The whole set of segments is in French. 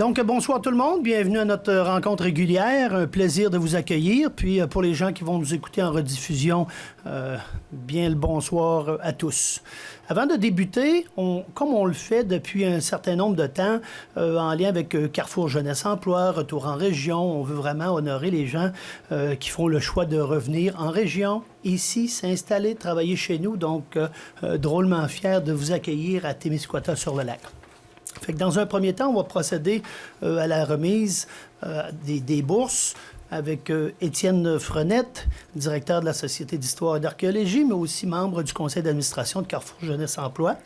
Donc, bonsoir tout le monde. Bienvenue à notre rencontre régulière. Un plaisir de vous accueillir. Puis, pour les gens qui vont nous écouter en rediffusion, bien le bonsoir à tous. Avant de débuter, comme on le fait depuis un certain nombre de temps, en lien avec Carrefour Jeunesse Emploi, Retour en région, on veut vraiment honorer les gens qui font le choix de revenir en région, ici, s'installer, travailler chez nous. Donc, drôlement fiers de vous accueillir à Témiscouata-sur-le-Lac. Fait que dans un premier temps, on va procéder à la remise des bourses avec Étienne Frenette, directeur de la Société d'histoire et d'archéologie, mais aussi membre du conseil d'administration de Carrefour Jeunesse Emploi.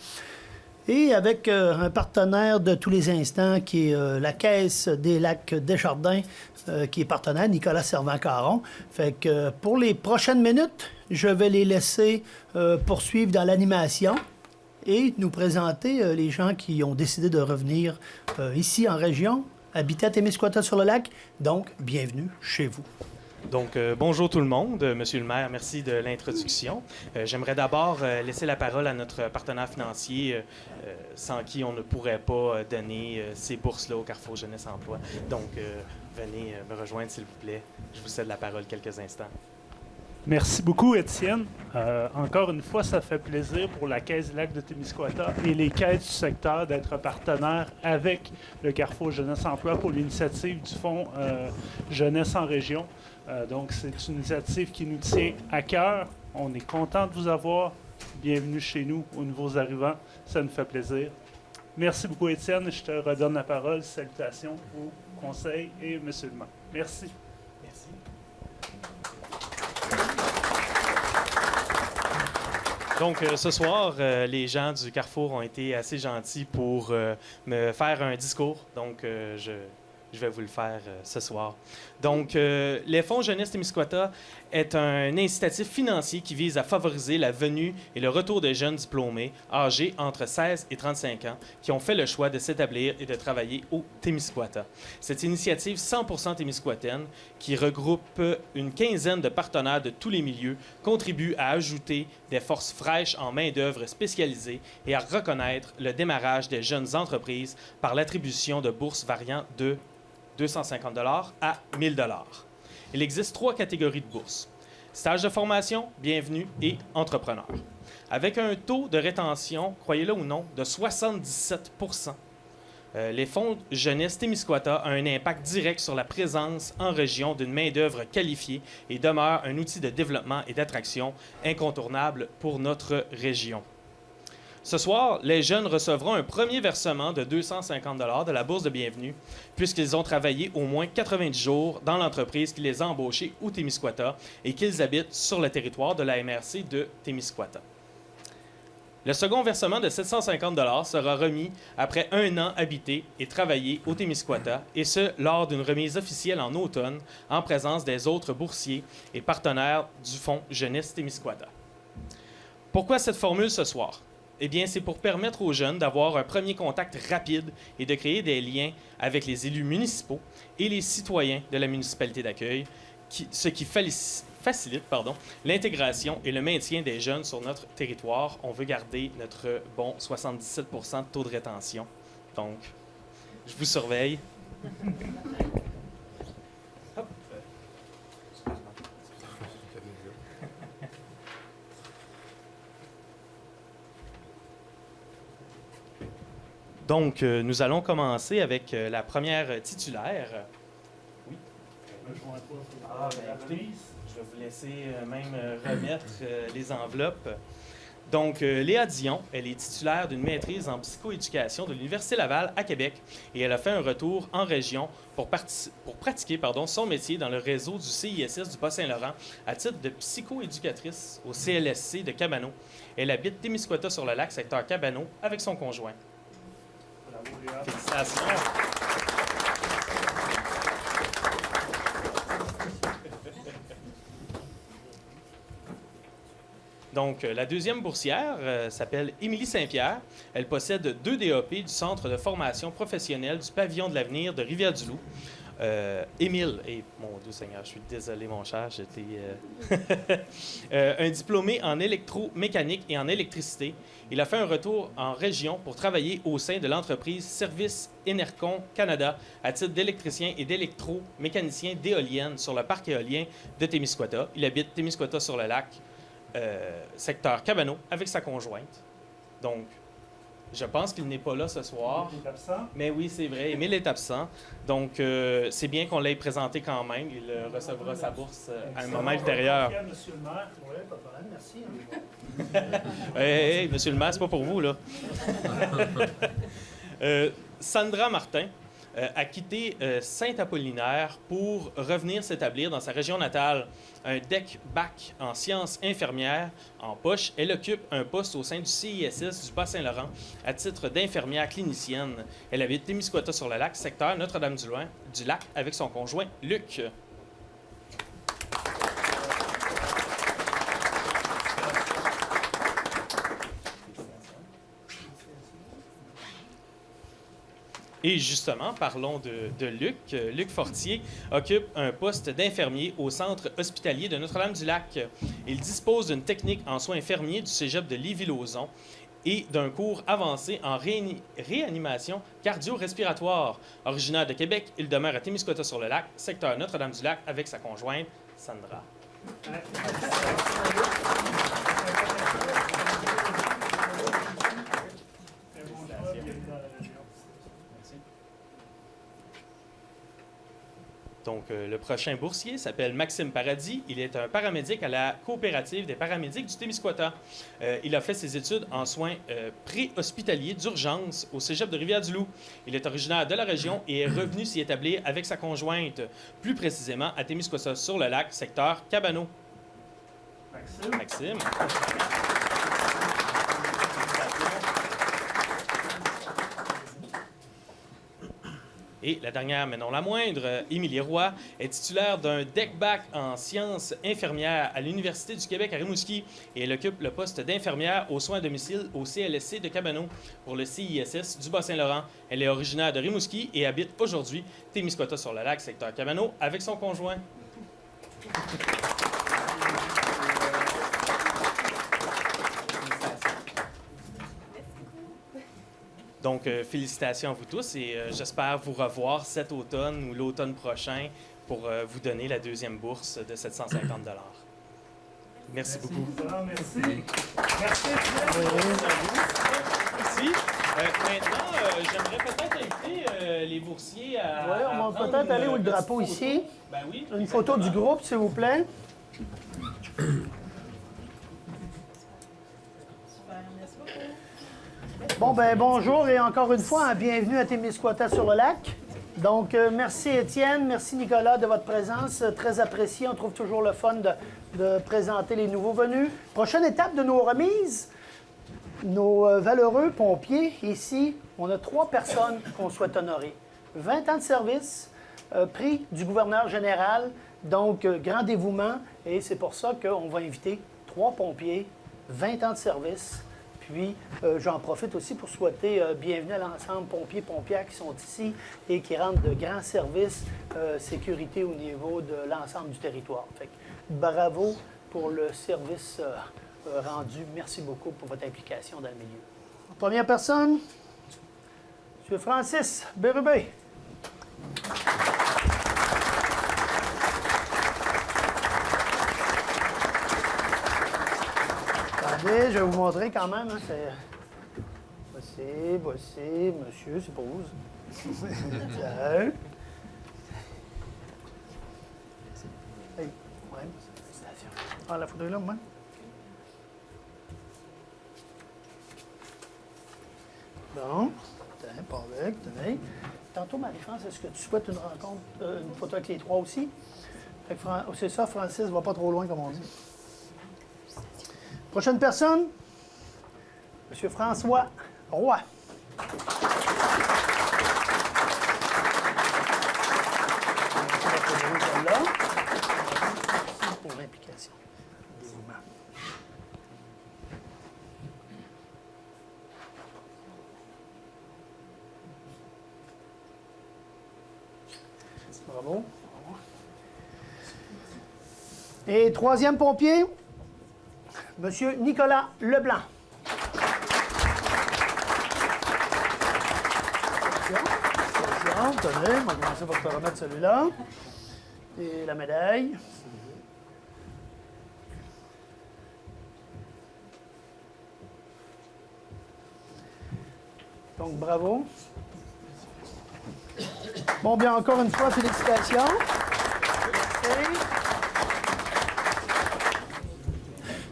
Et avec un partenaire de tous les instants qui est la Caisse des Lacs Desjardins, qui est partenaire, Nicolas Servan-Caron. Fait que pour les prochaines minutes, je vais les laisser poursuivre dans l'animation et nous présenter les gens qui ont décidé de revenir ici en région, habiter à Témiscouata-sur-le-Lac. Donc, bienvenue chez vous. Donc, bonjour tout le monde. Monsieur le maire, merci de l'introduction. J'aimerais d'abord laisser la parole à notre partenaire financier sans qui on ne pourrait pas donner ces bourses-là au Carrefour Jeunesse Emploi. Donc, venez me rejoindre, s'il vous plaît. Je vous cède la parole quelques instants. Merci beaucoup, Étienne. Encore une fois, ça fait plaisir pour la Caisse des Lacs de Témiscouata et les caisses du secteur d'être partenaires avec le Carrefour Jeunesse Emploi pour l'initiative du Fonds Jeunesse en région. Donc, c'est une initiative qui nous tient à cœur. On est content de vous avoir. Bienvenue chez nous, aux nouveaux arrivants. Ça nous fait plaisir. Merci beaucoup, Étienne. Je te redonne la parole. Salutations au conseil et monsieur le maire. Merci. Merci. Donc, ce soir, les gens du Carrefour ont été assez gentils pour me faire un discours. Donc, je vais vous le faire ce soir. Donc, les Fonds Jeunesse Témiscouata est un incitatif financier qui vise à favoriser la venue et le retour de jeunes diplômés âgés entre 16 et 35 ans qui ont fait le choix de s'établir et de travailler au Témiscouata. Cette initiative 100% témiscouataine, qui regroupe une quinzaine de partenaires de tous les milieux, contribue à ajouter des forces fraîches en main-d'œuvre spécialisée et à reconnaître le démarrage des jeunes entreprises par l'attribution de bourses variant de 250 $ à 1 000 $. Il existe 3 catégories de bourses. Stage de formation, bienvenue et entrepreneur. Avec un taux de rétention, croyez-le ou non, de 77 %. Les fonds Jeunesse Témiscouata ont un impact direct sur la présence en région d'une main-d'œuvre qualifiée et demeure un outil de développement et d'attraction incontournable pour notre région. Ce soir, les jeunes recevront un premier versement de 250 $ de la bourse de bienvenue, puisqu'ils ont travaillé au moins 90 jours dans l'entreprise qui les a embauchés au Témiscouata et qu'ils habitent sur le territoire de la MRC de Témiscouata. Le second versement de 750 $ sera remis après 1 an habité et travaillé au Témiscouata, et ce, lors d'une remise officielle en automne, en présence des autres boursiers et partenaires du Fonds Jeunesse Témiscouata. Pourquoi cette formule ce soir? Eh bien, c'est pour permettre aux jeunes d'avoir un premier contact rapide et de créer des liens avec les élus municipaux et les citoyens de la municipalité d'accueil, ce qui facilite l'intégration et le maintien des jeunes sur notre territoire. On veut garder notre bon 77 % de taux de rétention. Donc, je vous surveille. Donc, nous allons commencer avec la première titulaire. Oui. Écoutez, je vais vous laisser même remettre les enveloppes. Donc, Léa Dion, elle est titulaire d'une maîtrise en psychoéducation de l'Université Laval à Québec et elle a fait un retour en région pour pratiquer son métier dans le réseau du CISS du Bas-Saint-Laurent à titre de psychoéducatrice au CLSC de Cabano. Elle habite Témiscouata-sur-le-Lac, secteur Cabano, avec son conjoint. Félicitations. Donc, la deuxième boursière s'appelle Émilie Saint-Pierre. Elle possède 2 DAP du Centre de formation professionnelle du Pavillon de l'avenir de Rivière-du-Loup. Émile, et mon Dieu Seigneur, je suis désolé mon cher, j'étais un diplômé en électromécanique et en électricité. Il a fait un retour en région pour travailler au sein de l'entreprise Service Enercon Canada à titre d'électricien et d'électromécanicien d'éoliennes sur le parc éolien de Témiscouata. Il habite Témiscouata-sur-le-Lac, secteur Cabano, avec sa conjointe. Donc, je pense qu'il n'est pas là ce soir. Il est absent. Mais oui, c'est vrai. Émile est absent. Donc, c'est bien qu'on l'ait présenté quand même. Il recevra sa bourse à un moment ultérieur. Monsieur le maire. Oui, pas de problème, merci. Hey, monsieur le maire, c'est pas pour vous, là. Sandra Martin a quitté Saint-Apollinaire pour revenir s'établir dans sa région natale. Un DEC-BAC en sciences infirmières en poche, elle occupe un poste au sein du CISS du Bas-Saint-Laurent à titre d'infirmière clinicienne. Elle habite Témiscouata-sur-le-Lac, secteur Notre-Dame-du-Lac, avec son conjoint Luc. Et justement, parlons de Luc. Luc Fortier occupe un poste d'infirmier au centre hospitalier de Notre-Dame-du-Lac. Il dispose d'une technique en soins infirmiers du cégep de Lévis-Lauzon et d'un cours avancé en réanimation cardio-respiratoire. Originaire de Québec, il demeure à Témiscouata-sur-le-Lac, secteur Notre-Dame-du-Lac, avec sa conjointe Sandra. Donc, le prochain boursier s'appelle Maxime Paradis. Il est un paramédic à la coopérative des paramédics du Témiscouata. Il a fait ses études en soins pré-hospitaliers d'urgence au cégep de Rivière-du-Loup. Il est originaire de la région et est revenu s'y établir avec sa conjointe, plus précisément à Témiscouata-sur-le-Lac, secteur Cabano. Maxime. Et la dernière, mais non la moindre, Émilie Roy, est titulaire d'un DEC-BAC en sciences infirmières à l'Université du Québec à Rimouski et elle occupe le poste d'infirmière aux soins à domicile au CLSC de Cabano pour le CISS du Bas-Saint-Laurent. Elle est originaire de Rimouski et habite aujourd'hui Témiscouata-sur-le-Lac, secteur Cabano, avec son conjoint. Donc, félicitations à vous tous et j'espère vous revoir cet automne ou l'automne prochain pour vous donner la deuxième bourse de 750 $. Merci beaucoup. Merci. Merci. Merci. Maintenant, j'aimerais peut-être inviter les boursiers à. Oui, on va peut-être aller où le drapeau ici. Ben oui. Une photo du groupe, s'il vous plaît. Bon, ben bonjour et encore une fois, bienvenue à Témiscouata-sur-le-Lac. Donc, merci Étienne, merci Nicolas de votre présence, très apprécié. On trouve toujours le fun de présenter les nouveaux venus. Prochaine étape de nos remises, nos valeureux pompiers. Ici, on a 3 personnes qu'on souhaite honorer. 20 ans de service, prix du gouverneur général, donc grand dévouement. Et c'est pour ça qu'on va inviter 3 pompiers, 20 ans de service. Puis, j'en profite aussi pour souhaiter bienvenue à l'ensemble pompiers-pompières qui sont ici et qui rendent de grands services sécurité au niveau de l'ensemble du territoire. Fait que, bravo pour le service rendu. Merci beaucoup pour votre implication dans le milieu. Première personne, M. Francis Bérubé. Attendez, je vais vous montrer quand même. Hein, voici, monsieur, c'est pour vous. Tiens. Hey, ouais. Ah, la photo est là, moi. Bon, tiens, pas avec, tenez. Tantôt, Marie-France, est-ce que tu souhaites une rencontre, une photo avec les 3 aussi? C'est ça, Francis, va pas trop loin, comme on dit. Prochaine personne, M. François Roy. Pour l'implication. Dévouement. Bravo. Et troisième pompier, Monsieur Nicolas Leblanc. Tenez, on va commencer par te remettre celui-là. Et la médaille. Donc, bravo. Bon, bien, encore une fois, félicitations. Merci.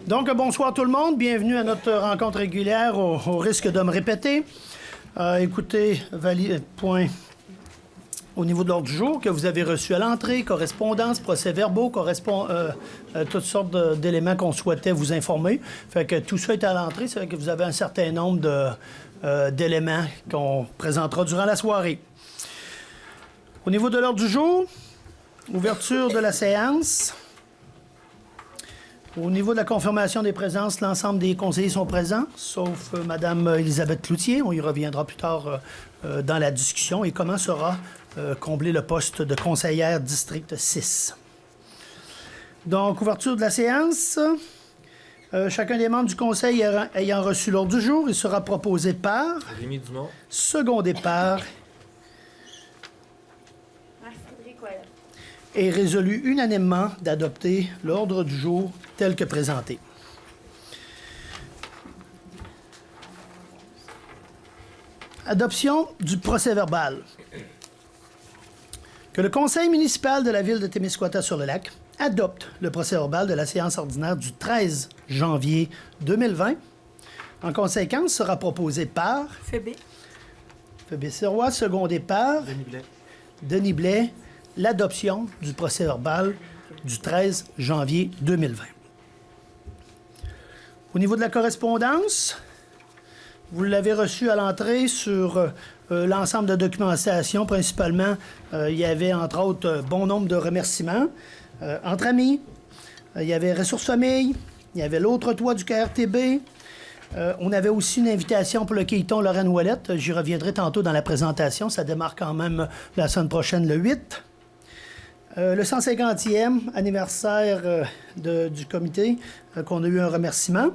Donc, bonsoir tout le monde. Bienvenue à notre rencontre régulière au risque de me répéter. Écoutez, point au niveau de l'ordre du jour que vous avez reçu à l'entrée, correspondance, procès-verbaux, toutes sortes d'éléments qu'on souhaitait vous informer. Fait que tout ça est à l'entrée, c'est que vous avez un certain nombre d'éléments qu'on présentera durant la soirée. Au niveau de l'ordre du jour, ouverture de la séance. Au niveau de la confirmation des présences, l'ensemble des conseillers sont présents, sauf Mme Élisabeth Cloutier. On y reviendra plus tard dans la discussion. Et comment sera combler le poste de conseillère district 6. Donc, ouverture de la séance. Chacun des membres du conseil ayant reçu l'ordre du jour, il sera proposé par... Rémi Dumont. Secondé par... Et résolu unanimement d'adopter l'ordre du jour tel que présenté. Adoption du procès-verbal. Que le conseil municipal de la ville de Témiscouata-sur-le-Lac adopte le procès-verbal de la séance ordinaire du 13 janvier 2020. En conséquence, sera proposé par... Phébé Sirois, secondé par... Denis Blais, l'adoption du procès-verbal du 13 janvier 2020. Au niveau de la correspondance, vous l'avez reçu à l'entrée sur l'ensemble de documentation. Principalement, il y avait, entre autres, bon nombre de remerciements entre amis. Il y avait Ressources Famille, il y avait l'autre toit du KRTB. On avait aussi une invitation pour le Quilton Lorraine Ouellette. J'y reviendrai tantôt dans la présentation. Ça démarre quand même la semaine prochaine, le 8. Le 150e anniversaire du comité, qu'on a eu un remerciement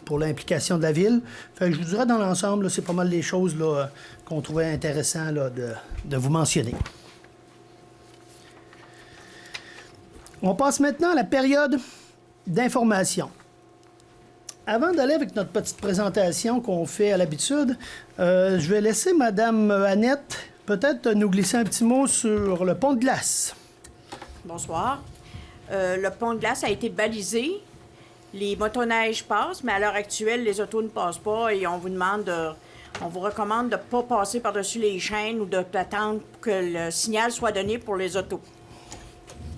pour l'implication de la ville. Fait que je vous dirais, dans l'ensemble, c'est pas mal les choses là, qu'on trouvait intéressant là, de vous mentionner. On passe maintenant à la période d'information. Avant d'aller avec notre petite présentation qu'on fait à l'habitude, je vais laisser Mme Annette peut-être nous glisser un petit mot sur le pont de glace. Bonsoir. Le pont de glace a été balisé. Les motoneiges passent, mais à l'heure actuelle, les autos ne passent pas et on vous recommande de ne pas passer par-dessus les chaînes ou d'attendre que le signal soit donné pour les autos.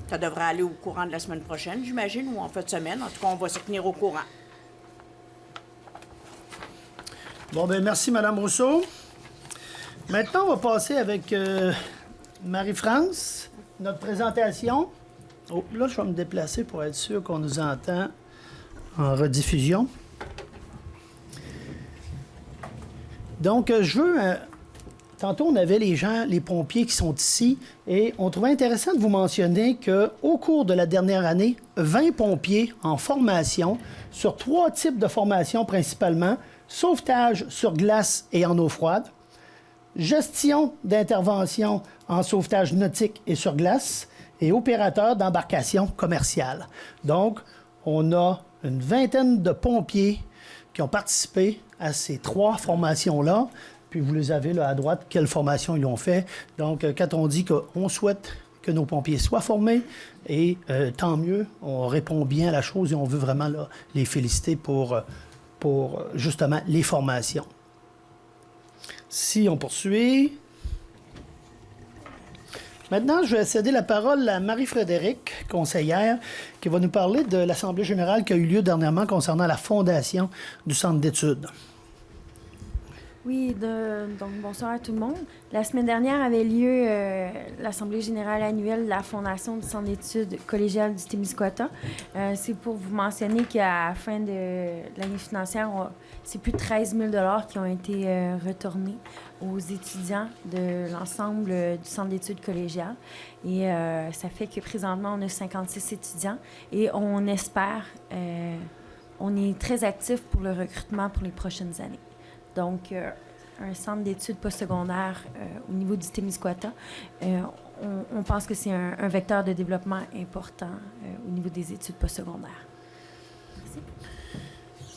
Ça devrait aller au courant de la semaine prochaine, j'imagine, ou en fin de semaine. En tout cas, on va se tenir au courant. Bon, bien, merci, Mme Rousseau. Maintenant, on va passer avec Marie-France, notre présentation. Oh, là, je vais me déplacer pour être sûr qu'on nous entend en rediffusion. Donc, je veux... tantôt, on avait les gens, les pompiers qui sont ici, et on trouvait intéressant de vous mentionner qu'au cours de la dernière année, 20 pompiers en formation, sur 3 types de formations principalement, sauvetage sur glace et en eau froide, gestion d'intervention en sauvetage nautique et sur glace, et opérateur d'embarcation commerciale. Donc, on a une vingtaine de pompiers qui ont participé à ces 3 formations-là. Puis vous les avez là à droite, quelle formation ils ont fait. Donc, quand on dit qu'on souhaite que nos pompiers soient formés, et tant mieux, on répond bien à la chose et on veut vraiment là, les féliciter pour justement les formations. Si on poursuit... Maintenant, je vais céder la parole à Marie-Frédérique, conseillère, qui va nous parler de l'Assemblée générale qui a eu lieu dernièrement concernant la fondation du centre d'études. Oui, donc bonsoir à tout le monde. La semaine dernière avait lieu l'Assemblée générale annuelle de la Fondation du Centre d'études collégiales du Témiscouata. C'est pour vous mentionner qu'à la fin de l'année financière, c'est plus de 13 000 $ qui ont été retournés aux étudiants de l'ensemble du Centre d'études collégiales. Et ça fait que présentement, on a 56 étudiants et on espère, on est très actif pour le recrutement pour les prochaines années. Donc, un centre d'études postsecondaires au niveau du Témiscouata, on pense que c'est un vecteur de développement important au niveau des études postsecondaires. Merci.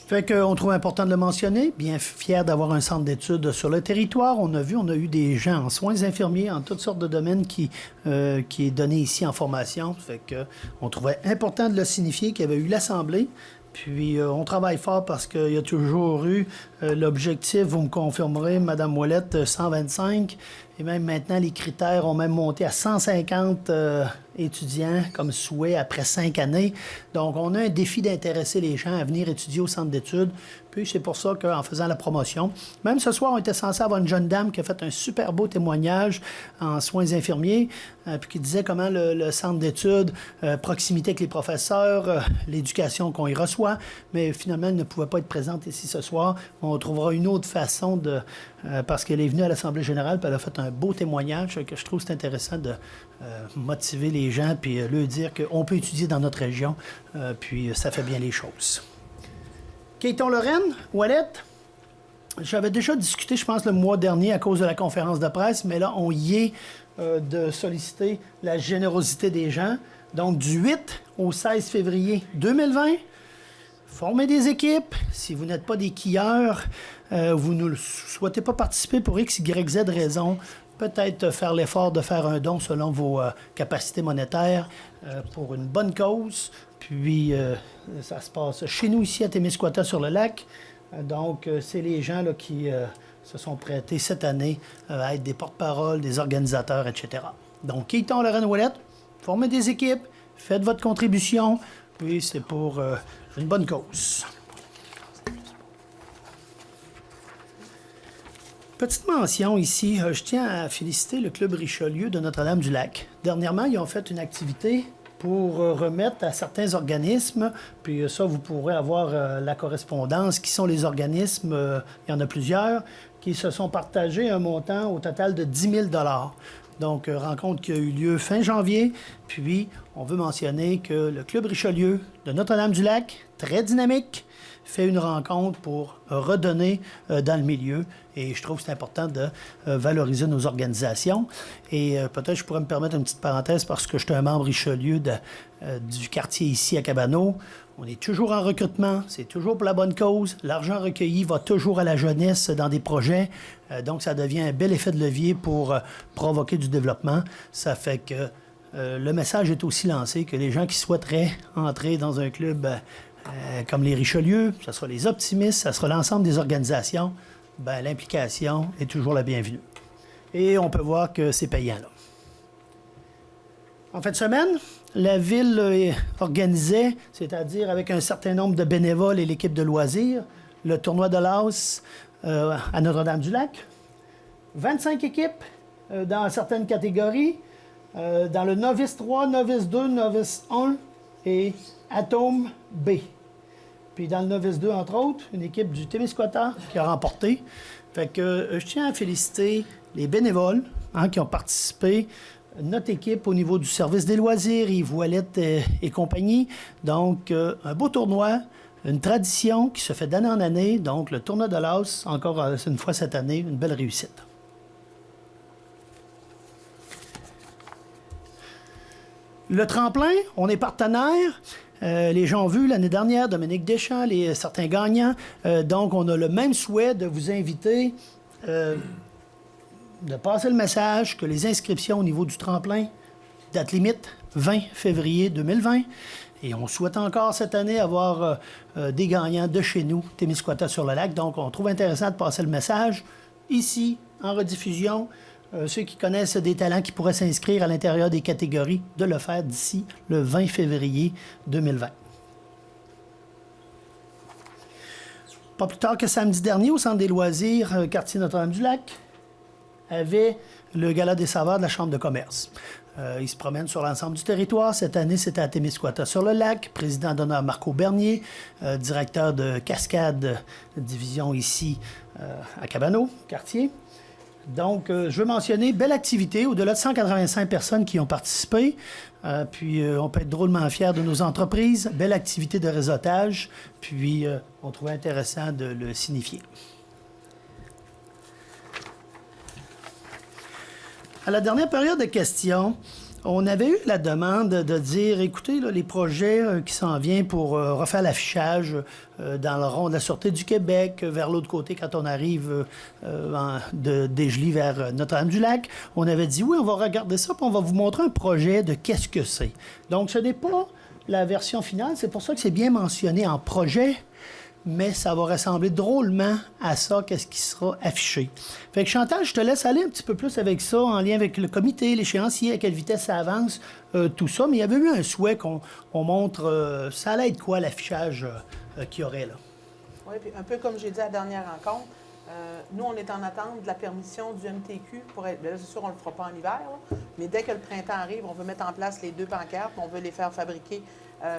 Fait qu'on trouve important de le mentionner. Bien fier d'avoir un centre d'études sur le territoire. On a eu des gens en soins infirmiers, en toutes sortes de domaines qui est donné ici en formation. Fait qu'on trouvait important de le signifier qu'il y avait eu l'Assemblée. Puis, on travaille fort parce qu'il y a toujours eu l'objectif, vous me confirmerez, Mme Ouellette, 125. Et même maintenant, les critères ont même monté à 150 étudiants comme souhait après 5 années. Donc, on a un défi d'intéresser les gens à venir étudier au centre d'études. Puis, c'est pour ça qu'en faisant la promotion, même ce soir, on était censé avoir une jeune dame qui a fait un super beau témoignage en soins infirmiers, puis qui disait comment le centre d'études, proximité avec les professeurs, l'éducation qu'on y reçoit, mais finalement, elle ne pouvait pas être présente ici ce soir. On trouvera une autre façon de... parce qu'elle est venue à l'Assemblée générale, puis elle a fait un beau témoignage que je trouve c'est intéressant de motiver les gens, puis leur dire qu'on peut étudier dans notre région, puis ça fait bien les choses. Quayton-Lorraine, Ouellette, j'avais déjà discuté, je pense, le mois dernier à cause de la conférence de presse, mais là, on y est de solliciter la générosité des gens. Donc, du 8 au 16 février 2020, formez des équipes. Si vous n'êtes pas des skieurs, vous ne souhaitez pas participer pour X, Y, Z raison, peut-être faire l'effort de faire un don selon vos capacités monétaires pour une bonne cause. Puis, ça se passe chez nous, ici, à Témiscouata-sur-le-Lac. Donc, c'est les gens là, qui se sont prêtés cette année à être des porte-parole, des organisateurs, etc. Donc, Quayton-Lorraine Ouellette, formez des équipes, faites votre contribution, puis c'est pour une bonne cause. Petite mention ici, je tiens à féliciter le Club Richelieu de Notre-Dame-du-Lac. Dernièrement, ils ont fait une activité pour remettre à certains organismes, puis ça, vous pourrez avoir la correspondance, qui sont les organismes, il y en a plusieurs, qui se sont partagés un montant au total de 10 000 $. Donc, rencontre qui a eu lieu fin janvier, puis on veut mentionner que le Club Richelieu de Notre-Dame-du-Lac, très dynamique, fait une rencontre pour redonner dans le milieu. Et je trouve que c'est important de valoriser nos organisations. Et peut-être je pourrais me permettre une petite parenthèse parce que je suis un membre Richelieu du quartier ici à Cabano. On est toujours en recrutement, c'est toujours pour la bonne cause. L'argent recueilli va toujours à la jeunesse dans des projets. Donc, ça devient un bel effet de levier pour provoquer du développement. Ça fait que le message est aussi lancé que les gens qui souhaiteraient entrer dans un club comme les Richelieu, ce sera les optimistes, ce sera l'ensemble des organisations, ben, l'implication est toujours la bienvenue. Et on peut voir que c'est payant, là. En fin de semaine, la ville organisait, c'est-à-dire avec un certain nombre de bénévoles et l'équipe de loisirs, le tournoi de l'As à Notre-Dame-du-Lac. 25 équipes dans certaines catégories, dans le Novice 3, Novice 2, Novice 1 et Atome B. Puis dans le Novice 2, entre autres, une équipe du Témiscouata qui a remporté. Fait que je tiens à féliciter les bénévoles qui ont participé, notre équipe au niveau du service des loisirs, Yves Ouellette et compagnie. Donc, un beau tournoi, une tradition qui se fait d'année en année. Donc, le tournoi de l'As, encore une fois cette année, une belle réussite. Le tremplin, on est partenaire. Les gens ont vu l'année dernière, Dominique Deschamps, certains gagnants. Donc, on a le même souhait de vous inviter, de passer le message que les inscriptions au niveau du tremplin, date limite 20 février 2020. Et on souhaite encore cette année avoir des gagnants de chez nous, Témiscouata-sur-le-Lac. Donc, on trouve intéressant de passer le message ici, en rediffusion. Ceux qui connaissent des talents qui pourraient s'inscrire à l'intérieur des catégories, de le faire d'ici le 20 février 2020. Pas plus tard que samedi dernier, au Centre des loisirs, quartier Notre-Dame-du-Lac, avait le Gala des saveurs de la Chambre de commerce. Ils se promènent sur l'ensemble du territoire. Cette année, c'était à Témiscouata-sur-le-Lac. Président d'honneur Marco Bernier, directeur de Cascade, division ici à Cabano, quartier. Donc, je veux mentionner, belle activité, au-delà de 185 personnes qui ont participé. Puis, on peut être drôlement fiers de nos entreprises. Belle activité de réseautage. Puis, on trouvait intéressant de le signifier. À la dernière période de questions, on avait eu la demande de dire, écoutez, là, les projets qui s'en viennent pour refaire l'affichage dans le rond de la Sûreté du Québec, vers l'autre côté, quand on arrive de Desjely vers Notre-Dame-du-Lac, on avait dit, oui, on va regarder ça, puis on va vous montrer un projet de qu'est-ce que c'est. Donc, ce n'est pas la version finale, c'est pour ça que c'est bien mentionné en projet, mais ça va ressembler drôlement à ça, qu'est-ce qui sera affiché. Fait que Chantal, je te laisse aller un petit peu plus avec ça, en lien avec le comité, l'échéancier, à quelle vitesse ça avance, tout ça. Mais il y avait eu un souhait qu'on montre, ça allait être quoi l'affichage qu'il y aurait là. Oui, puis un peu comme j'ai dit à la dernière rencontre, nous, on est en attente de la permission du MTQ pour être. Bien là, c'est sûr, on ne le fera pas en hiver, là, mais dès que le printemps arrive, on veut mettre en place les 2 pancartes, on veut les faire fabriquer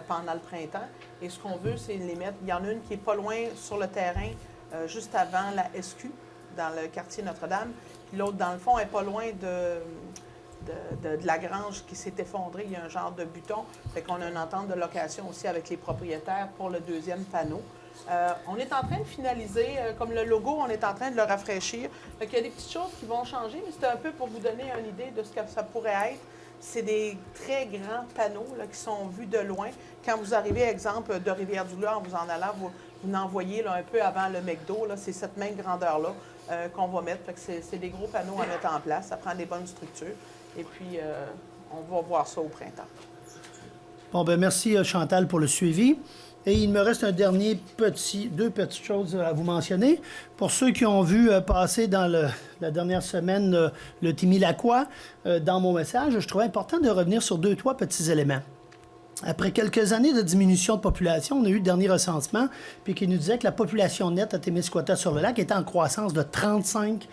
pendant le printemps. Et ce qu'on veut, c'est les mettre. Il y en a une qui est pas loin sur le terrain, juste avant la SQ, dans le quartier Notre-Dame. Puis l'autre, dans le fond, est pas loin de la grange qui s'est effondrée. Il y a un genre de buton. Fait qu'on a une entente de location aussi avec les propriétaires pour le 2e panneau. On est en train de finaliser, comme le logo, on est en train de le rafraîchir. Fait qu'il y a des petites choses qui vont changer, mais c'était un peu pour vous donner une idée de ce que ça pourrait être. C'est des très grands panneaux là, qui sont vus de loin. Quand vous arrivez, exemple, de Rivière-du-Loup, en vous en allant, vous en voyez là, un peu avant le McDo. C'est cette même grandeur-là qu'on va mettre. Fait que c'est des gros panneaux à mettre en place. Ça prend des bonnes structures. Et puis, on va voir ça au printemps. Bon, ben merci Chantal pour le suivi. Et il me reste deux petites choses à vous mentionner. Pour ceux qui ont vu passer dans la dernière semaine le Timilaquois, dans mon message, je trouvais important de revenir sur 2-3 petits éléments. Après quelques années de diminution de population, on a eu le dernier recensement, puis qui nous disait que la population nette à Témiscouata-sur-le-Lac était en croissance de 35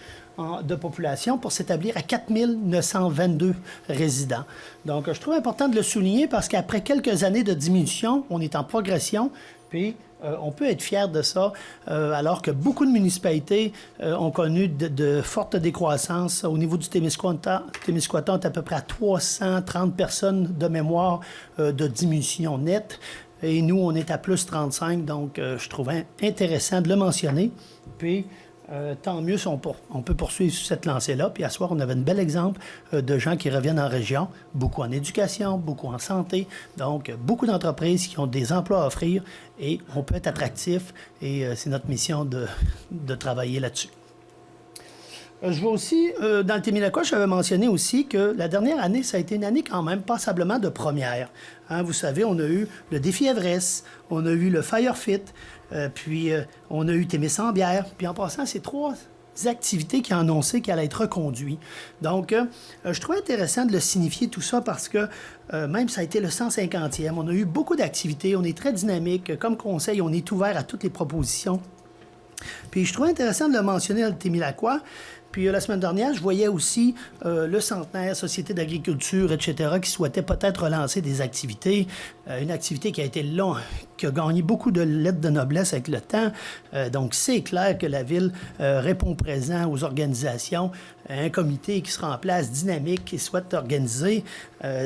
de population pour s'établir à 4 922 résidents. Donc, je trouve important de le souligner parce qu'après quelques années de diminution, on est en progression, puis on peut être fier de ça, alors que beaucoup de municipalités ont connu de fortes décroissances. Au niveau du Témiscouata, on est à peu près à 330 personnes de mémoire de diminution nette. Et nous, on est à plus 35, donc je trouvais intéressant de le mentionner. Puis, tant mieux si on peut poursuivre sur cette lancée-là. Puis à soir, on avait un bel exemple de gens qui reviennent en région, beaucoup en éducation, beaucoup en santé. Donc, beaucoup d'entreprises qui ont des emplois à offrir et on peut être attractif. Et c'est notre mission de travailler là-dessus. Je vois aussi, dans le Timilaquois, j'avais mentionné aussi que la dernière année, ça a été une année quand même passablement de première. Hein, vous savez, on a eu le défi Everest, on a eu le Firefit, puis on a eu Témis-en-Bière. Puis en passant, c'est 3 activités qui ont annoncé qu'elles allaient être reconduites. Donc, je trouvais intéressant de le signifier tout ça parce que même ça a été le 150e. On a eu beaucoup d'activités, on est très dynamique. Comme conseil, on est ouvert à toutes les propositions. Puis je trouvais intéressant de le mentionner dans le Timilaquois. Puis la semaine dernière, je voyais aussi le Centenaire, Société d'agriculture, etc., qui souhaitait peut-être relancer des activités. Une activité qui a été longue, qui a gagné beaucoup de lettres de noblesse avec le temps. Donc, c'est clair que la Ville répond présent aux organisations. Un comité qui sera en place, dynamique, qui souhaite organiser.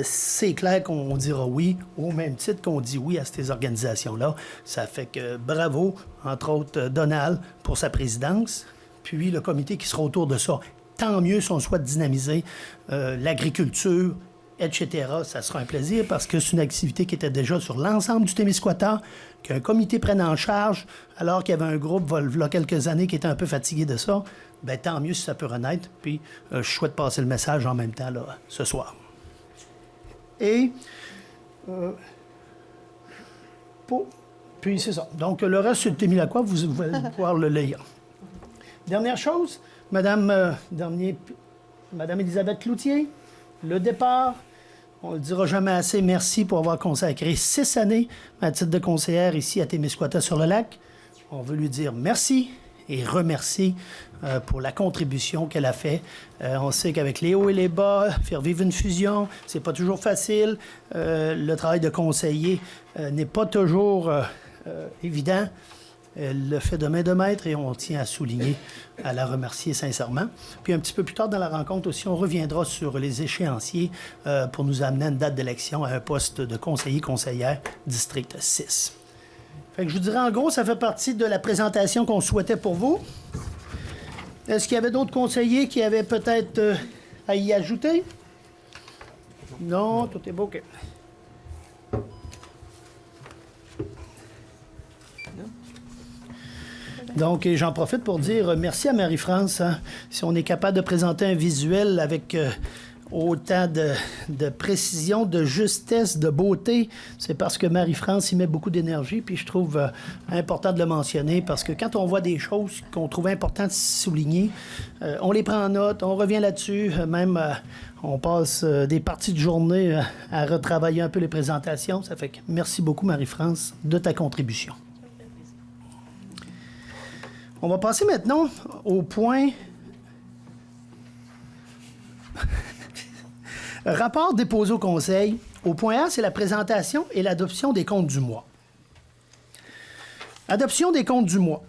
C'est clair qu'on dira oui, au même titre qu'on dit oui à ces organisations-là. Ça fait que bravo, entre autres, Donald, pour sa présidence. Puis le comité qui sera autour de ça. Tant mieux si on souhaite dynamiser l'agriculture, etc. Ça sera un plaisir parce que c'est une activité qui était déjà sur l'ensemble du Témiscouata, qu'un comité prenne en charge, alors qu'il y avait un groupe, il y a quelques années, qui était un peu fatigué de ça. Bien, tant mieux si ça peut renaître. Puis je souhaite passer le message en même temps là, ce soir. Et puis c'est ça. Donc le reste sur le Timilaquois, vous allez pouvoir le lire. Dernière chose, Madame Élisabeth Cloutier, le départ, on ne le dira jamais assez, merci pour avoir consacré 6 années à titre de conseillère ici à Témiscouata-sur-le-Lac. on veut lui dire merci et remercier pour la contribution qu'elle a fait. On sait qu'avec les hauts et les bas, faire vivre une fusion, c'est pas toujours facile. Le travail de conseiller n'est pas toujours évident. Elle le fait de main de maître et on tient à souligner, à la remercier sincèrement. Puis un petit peu plus tard dans la rencontre aussi, on reviendra sur les échéanciers pour nous amener à une date d'élection à un poste de conseillère district 6. Fait que je vous dirais en gros, ça fait partie de la présentation qu'on souhaitait pour vous. Est-ce qu'il y avait d'autres conseillers qui avaient peut-être à y ajouter? Non, tout est beau. OK. Donc, et j'en profite pour dire merci à Marie-France. Hein. Si on est capable de présenter un visuel avec autant de précision, de justesse, de beauté, c'est parce que Marie-France y met beaucoup d'énergie. Puis je trouve important de le mentionner parce que quand on voit des choses qu'on trouve important de souligner, on les prend en note, on revient là-dessus. Même, on passe des parties de journée à retravailler un peu les présentations. Ça fait que merci beaucoup, Marie-France, de ta contribution. On va passer maintenant au point rapport déposé au Conseil. Au point A, c'est la présentation et l'adoption des comptes du mois. Adoption des comptes du mois.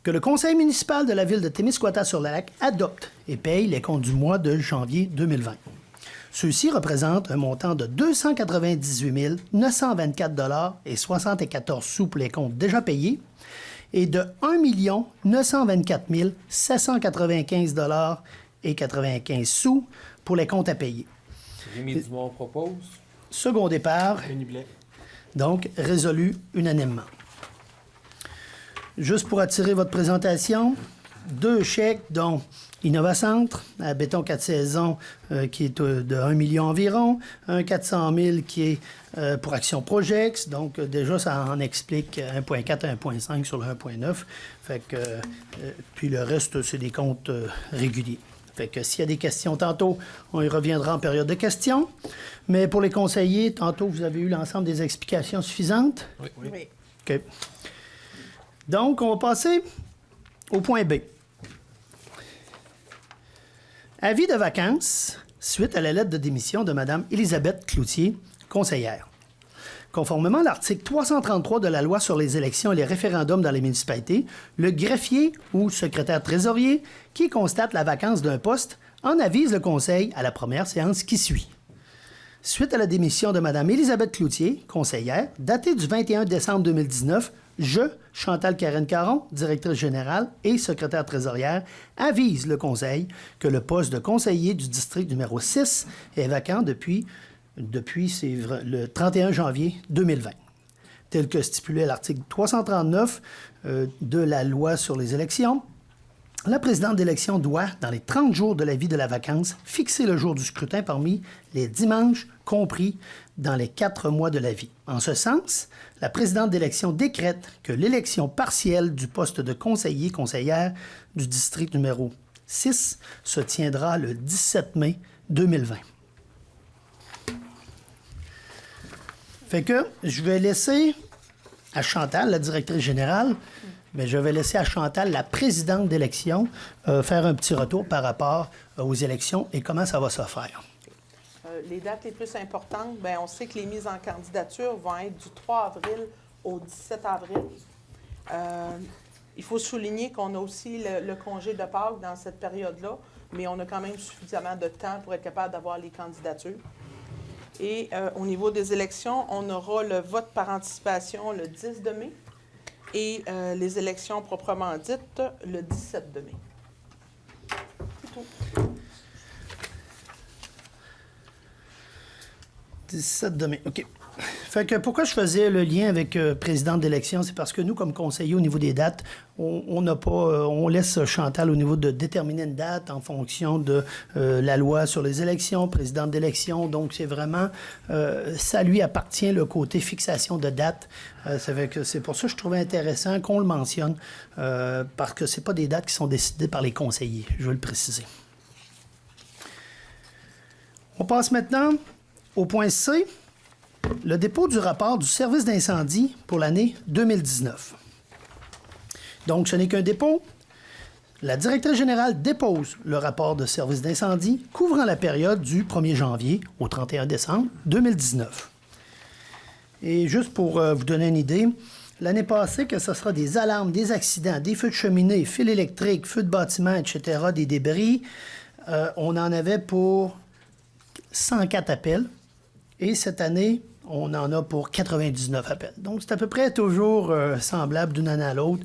Que le Conseil municipal de la ville de Témiscouata-sur-le-Lac adopte et paye les comptes du mois de janvier 2020. Ceux-ci représentent un montant de 298 924,74 $ pour les comptes déjà payés et de 1 924 795,95 $ pour les comptes à payer. Rémi Dumont propose. Second départ, donc résolu unanimement. Juste pour attirer votre présentation, 2 chèques, dont Innovacentre, à Béton 4 saisons, qui est de 1 million environ, un 400 000 qui est pour Action Projex, donc déjà ça en explique 1,4 à 1,5 sur le 1,9. Fait que, puis le reste, c'est des comptes réguliers. Fait que s'il y a des questions tantôt, on y reviendra en période de questions. Mais pour les conseillers, tantôt, vous avez eu l'ensemble des explications suffisantes? Oui. Oui. OK. Donc, on va passer au point B. Avis de vacances suite à la lettre de démission de Mme Élisabeth Cloutier, conseillère. Conformément à l'article 333 de la loi sur les élections et les référendums dans les municipalités, le greffier ou secrétaire trésorier qui constate la vacance d'un poste en avise le conseil à la première séance qui suit. Suite à la démission de Mme Élisabeth Cloutier, conseillère, datée du 21 décembre 2019, je, Chantal Karen-Caron, directrice générale et secrétaire trésorière, avise le conseil que le poste de conseiller du district numéro 6 est vacant depuis le 31 janvier 2020. Tel que stipulé à l'article 339 de la loi sur les élections, la présidente d'élection doit, dans les 30 jours de la vie de la vacance, fixer le jour du scrutin parmi les dimanches compris dans les 4 mois de la vie. En ce sens, la présidente d'élection décrète que l'élection partielle du poste de conseillère du district numéro 6 se tiendra le 17 mai 2020. Fait que je vais laisser à Chantal, la directrice générale, mais je vais laisser à Chantal, la présidente d'élection, faire un petit retour par rapport aux élections et comment ça va se faire. Les dates les plus importantes, bien, on sait que les mises en candidature vont être du 3 avril au 17 avril. Il faut souligner qu'on a aussi le congé de Pâques dans cette période-là, mais on a quand même suffisamment de temps pour être capable d'avoir les candidatures. Et au niveau des élections, on aura le vote par anticipation le 10 de mai et les élections proprement dites le 17 de mai. C'est tout. 17 de mai, OK. Fait que pourquoi je faisais le lien avec présidente d'élection, c'est parce que nous, comme conseillers, au niveau des dates, on n'a pas, on laisse Chantal au niveau de déterminer une date en fonction de la loi sur les élections, présidente d'élection. Donc, c'est vraiment, ça lui appartient le côté fixation de date. Ça fait que c'est pour ça que je trouvais intéressant qu'on le mentionne, parce que c'est pas des dates qui sont décidées par les conseillers, je veux le préciser. On passe maintenant au point C. Le dépôt du rapport du service d'incendie pour l'année 2019. Donc, ce n'est qu'un dépôt. La directrice générale dépose le rapport de service d'incendie couvrant la période du 1er janvier au 31 décembre 2019. Et juste pour vous donner une idée, l'année passée, que ce sera des alarmes, des accidents, des feux de cheminée, fils électriques, feux de bâtiment, etc., des débris, on en avait pour 104 appels. Et cette année, on en a pour 99 appels. Donc, c'est à peu près toujours semblable d'une année à l'autre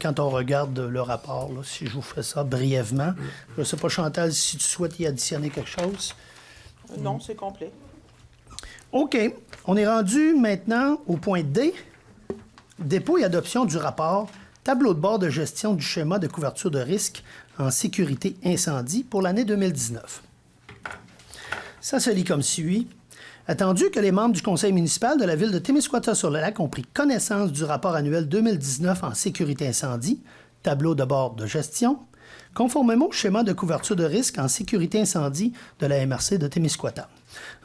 quand on regarde le rapport. Là, si je vous fais ça brièvement. Je ne sais pas, Chantal, si tu souhaites y additionner quelque chose. Non, c'est complet. OK. On est rendu maintenant au point D. Dépôt et adoption du rapport tableau de bord de gestion du schéma de couverture de risque en sécurité incendie pour l'année 2019. Ça se lit comme suit. Attendu que les membres du conseil municipal de la ville de Témiscouata-sur-le-Lac ont pris connaissance du rapport annuel 2019 en sécurité incendie, tableau de bord de gestion, conformément au schéma de couverture de risque en sécurité incendie de la MRC de Témiscouata.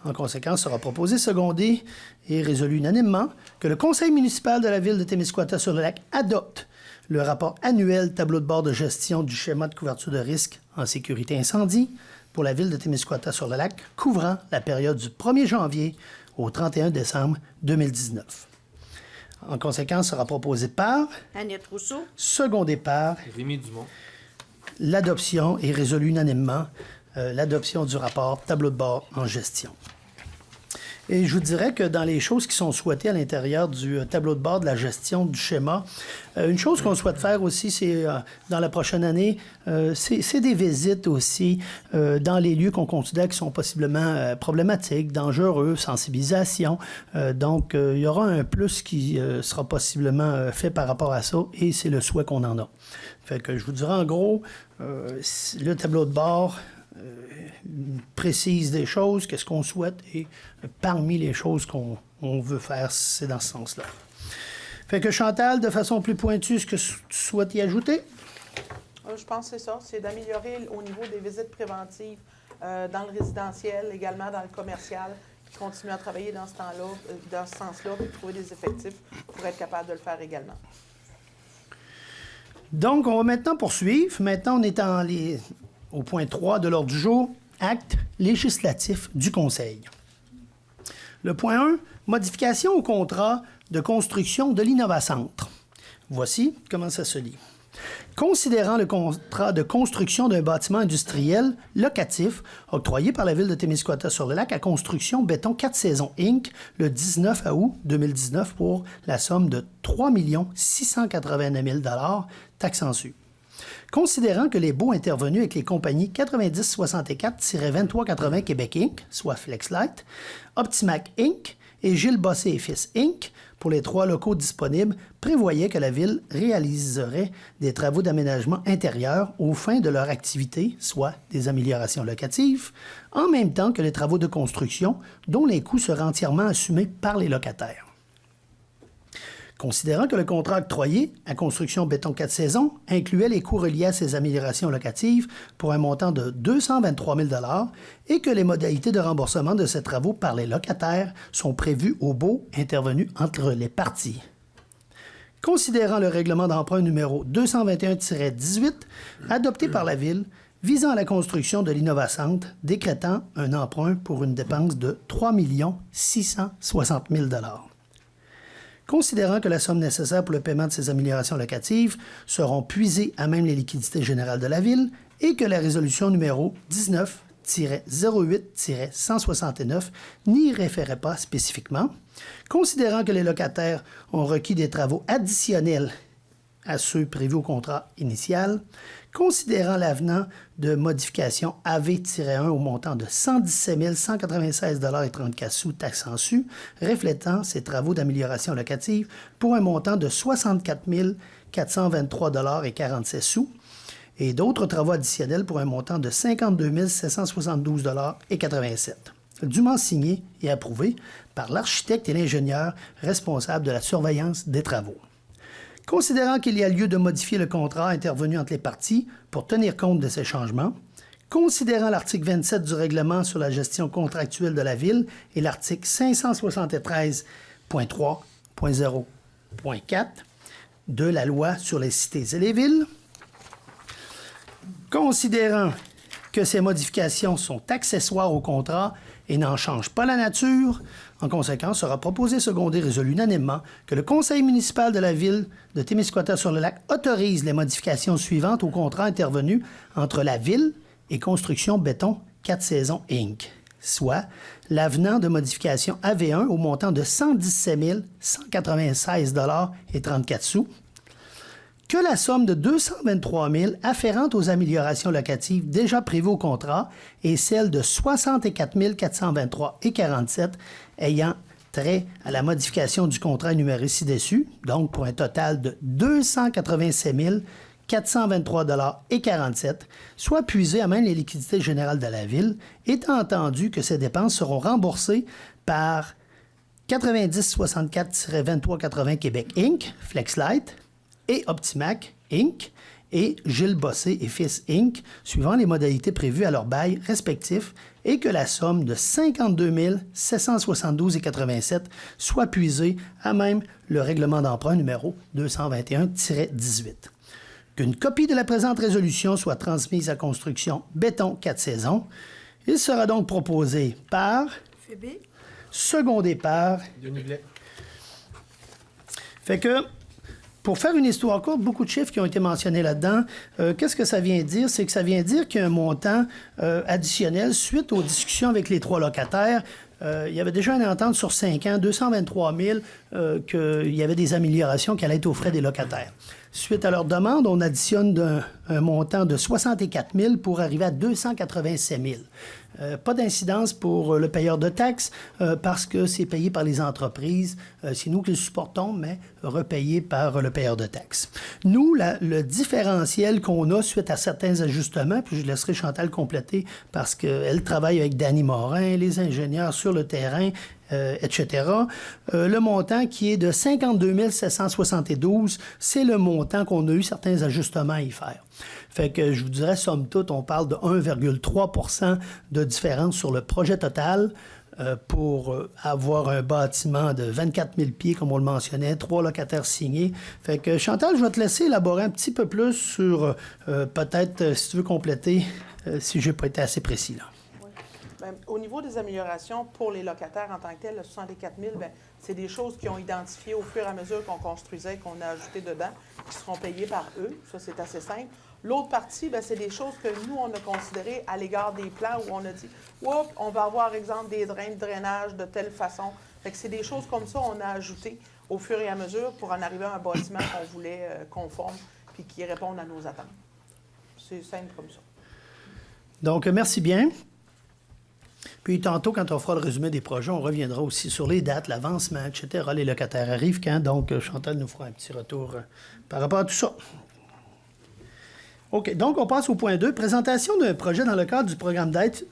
En conséquence, sera proposé, secondé et résolu unanimement que le conseil municipal de la ville de Témiscouata-sur-le-Lac adopte le rapport annuel tableau de bord de gestion du schéma de couverture de risque en sécurité incendie pour la ville de Témiscouata-sur-le-Lac, couvrant la période du 1er janvier au 31 décembre 2019. En conséquence, sera proposé par, Annette Rousseau. secondé par, Rémi Dumont. l'adoption est résolue unanimement, l'adoption du rapport tableau de bord en gestion. Et je vous dirais que dans les choses qui sont souhaitées à l'intérieur du tableau de bord de la gestion du schéma, une chose qu'on souhaite faire aussi, c'est dans la prochaine année, c'est des visites aussi dans les lieux qu'on considère qui sont possiblement problématiques, dangereux, sensibilisation. Donc, il y aura un plus qui sera possiblement fait par rapport à ça et c'est le souhait qu'on en a. Fait que je vous dirais en gros, le tableau de bord précise des choses, qu'est-ce qu'on souhaite, et parmi les choses qu'on veut faire, c'est dans ce sens-là. Fait que Chantal, de façon plus pointue, ce que tu souhaites y ajouter? Je pense que c'est ça, c'est d'améliorer au niveau des visites préventives dans le résidentiel, également dans le commercial, puis continuer à travailler dans ce temps-là, dans ce sens-là, puis trouver des effectifs pour être capable de le faire également. Donc, on va maintenant poursuivre. Maintenant, on est au point 3 de l'ordre du jour, acte législatif du Conseil. Le point 1, modification au contrat de construction de l'Innovacentre. Voici comment ça se lit. Considérant le contrat de construction d'un bâtiment industriel locatif octroyé par la Ville de Témiscouata-sur-le-Lac à Construction Béton 4 Saisons Inc. le 19 août 2019 pour la somme de 3 689 000 taxes en su. Considérant que les baux intervenus avec les compagnies 9064-2380 Québec Inc., soit Flexlight, Optimac Inc. et Gilles Bossé et Fils Inc., pour les 3 locaux disponibles, prévoyaient que la Ville réaliserait des travaux d'aménagement intérieur aux fins de leur activité, soit des améliorations locatives, en même temps que les travaux de construction dont les coûts seraient entièrement assumés par les locataires. Considérant que le contrat octroyé à Construction Béton 4 Saisons incluait les coûts reliés à ces améliorations locatives pour un montant de 223 000 et que les modalités de remboursement de ces travaux par les locataires sont prévues au baux intervenu entre les parties. Considérant le règlement d'emprunt numéro 221-18 adopté par la Ville visant à la construction de l'Innovacentre, décrétant un emprunt pour une dépense de 3 660 000 Considérant que la somme nécessaire pour le paiement de ces améliorations locatives seront puisées à même les liquidités générales de la Ville et que la résolution numéro 19-08-169 n'y référait pas spécifiquement, considérant que les locataires ont requis des travaux additionnels à ceux prévus au contrat initial, considérant l'avenant de modification AV-1 au montant de 117 196,34 $ taxes en su, reflétant ces travaux d'amélioration locative pour un montant de 64 423,47 $ et d'autres travaux additionnels pour un montant de 52 772,87 $, dûment signé et approuvé par l'architecte et l'ingénieur responsable de la surveillance des travaux. Considérant qu'il y a lieu de modifier le contrat intervenu entre les parties pour tenir compte de ces changements, considérant l'article 27 du règlement sur la gestion contractuelle de la Ville et l'article 573.3.0.4 de la loi sur les cités et les villes. Considérant que ces modifications sont accessoires au contrat et n'en changent pas la nature, en conséquence, sera proposé, secondé, résolu unanimement que le conseil municipal de la ville de Témiscouata-sur-le-Lac autorise les modifications suivantes au contrat intervenu entre la ville et Construction Béton 4 Saisons Inc., soit l'avenant de modification AV1 au montant de 117 196,34 $, que la somme de 223 000 afférente aux améliorations locatives déjà prévues au contrat et celle de 64 423,47 $ ayant trait à la modification du contrat énuméré ci-dessus, donc pour un total de 287 423,47 $, soit puisé à même les liquidités générales de la Ville, étant entendu que ces dépenses seront remboursées par 9064-2380 Québec Inc., Flexlight, et Optimac Inc. et Gilles Bossé et Fils Inc., suivant les modalités prévues à leur bail respectifs, et que la somme de 52 772,87 $ soit puisée à même le règlement d'emprunt numéro 221-18. Qu'une copie de la présente résolution soit transmise à Construction Béton 4 Saisons. Il sera donc proposé par... Phoebe? Secondé par... Denis Blais. Fait que... Pour faire une histoire courte, beaucoup de chiffres qui ont été mentionnés là-dedans. Qu'est-ce que ça vient dire? C'est que ça vient dire qu'il y a un montant additionnel suite aux discussions avec les 3 locataires. Il y avait déjà une entente sur 5 ans, 223 000, qu'il y avait des améliorations qui allaient être aux frais des locataires. Suite à leur demande, on additionne un montant de 64 000 pour arriver à 287 000. Pas d'incidence pour le payeur de taxes parce que c'est payé par les entreprises. C'est nous qui le supportons, mais repayé par le payeur de taxes. Nous, le différentiel qu'on a suite à certains ajustements, puis je laisserai Chantal compléter parce qu'elle travaille avec Danny Morin, les ingénieurs sur le terrain, etc. Le montant qui est de 52 772, c'est le montant qu'on a eu certains ajustements à y faire. Fait que je vous dirais, somme toute, on parle de 1,3 % de différence sur le projet total pour avoir un bâtiment de 24 000 pieds, comme on le mentionnait, 3 locataires signés. Fait que Chantal, je vais te laisser élaborer un petit peu plus sur, peut-être, si tu veux compléter, si je n'ai pas été assez précis là. Bien, au niveau des améliorations pour les locataires en tant que tels, le 64 000, bien, c'est des choses qu'ils ont identifiées au fur et à mesure qu'on construisait, qu'on a ajouté dedans, qui seront payées par eux. Ça, c'est assez simple. L'autre partie, bien, c'est des choses que nous, on a considérées à l'égard des plans où on a dit « Oups, on va avoir, exemple, des drains de drainage de telle façon. » Fait que c'est des choses comme ça qu'on a ajoutées au fur et à mesure pour en arriver à un bâtiment qu'on voulait conforme puis qui réponde à nos attentes. C'est simple comme ça. Donc, merci bien. Puis tantôt, quand on fera le résumé des projets, on reviendra aussi sur les dates, l'avancement, etc. Les locataires arrivent quand? Donc, Chantal nous fera un petit retour par rapport à tout ça. OK, donc on passe au point 2. Présentation d'un projet dans le cadre du programme d'aide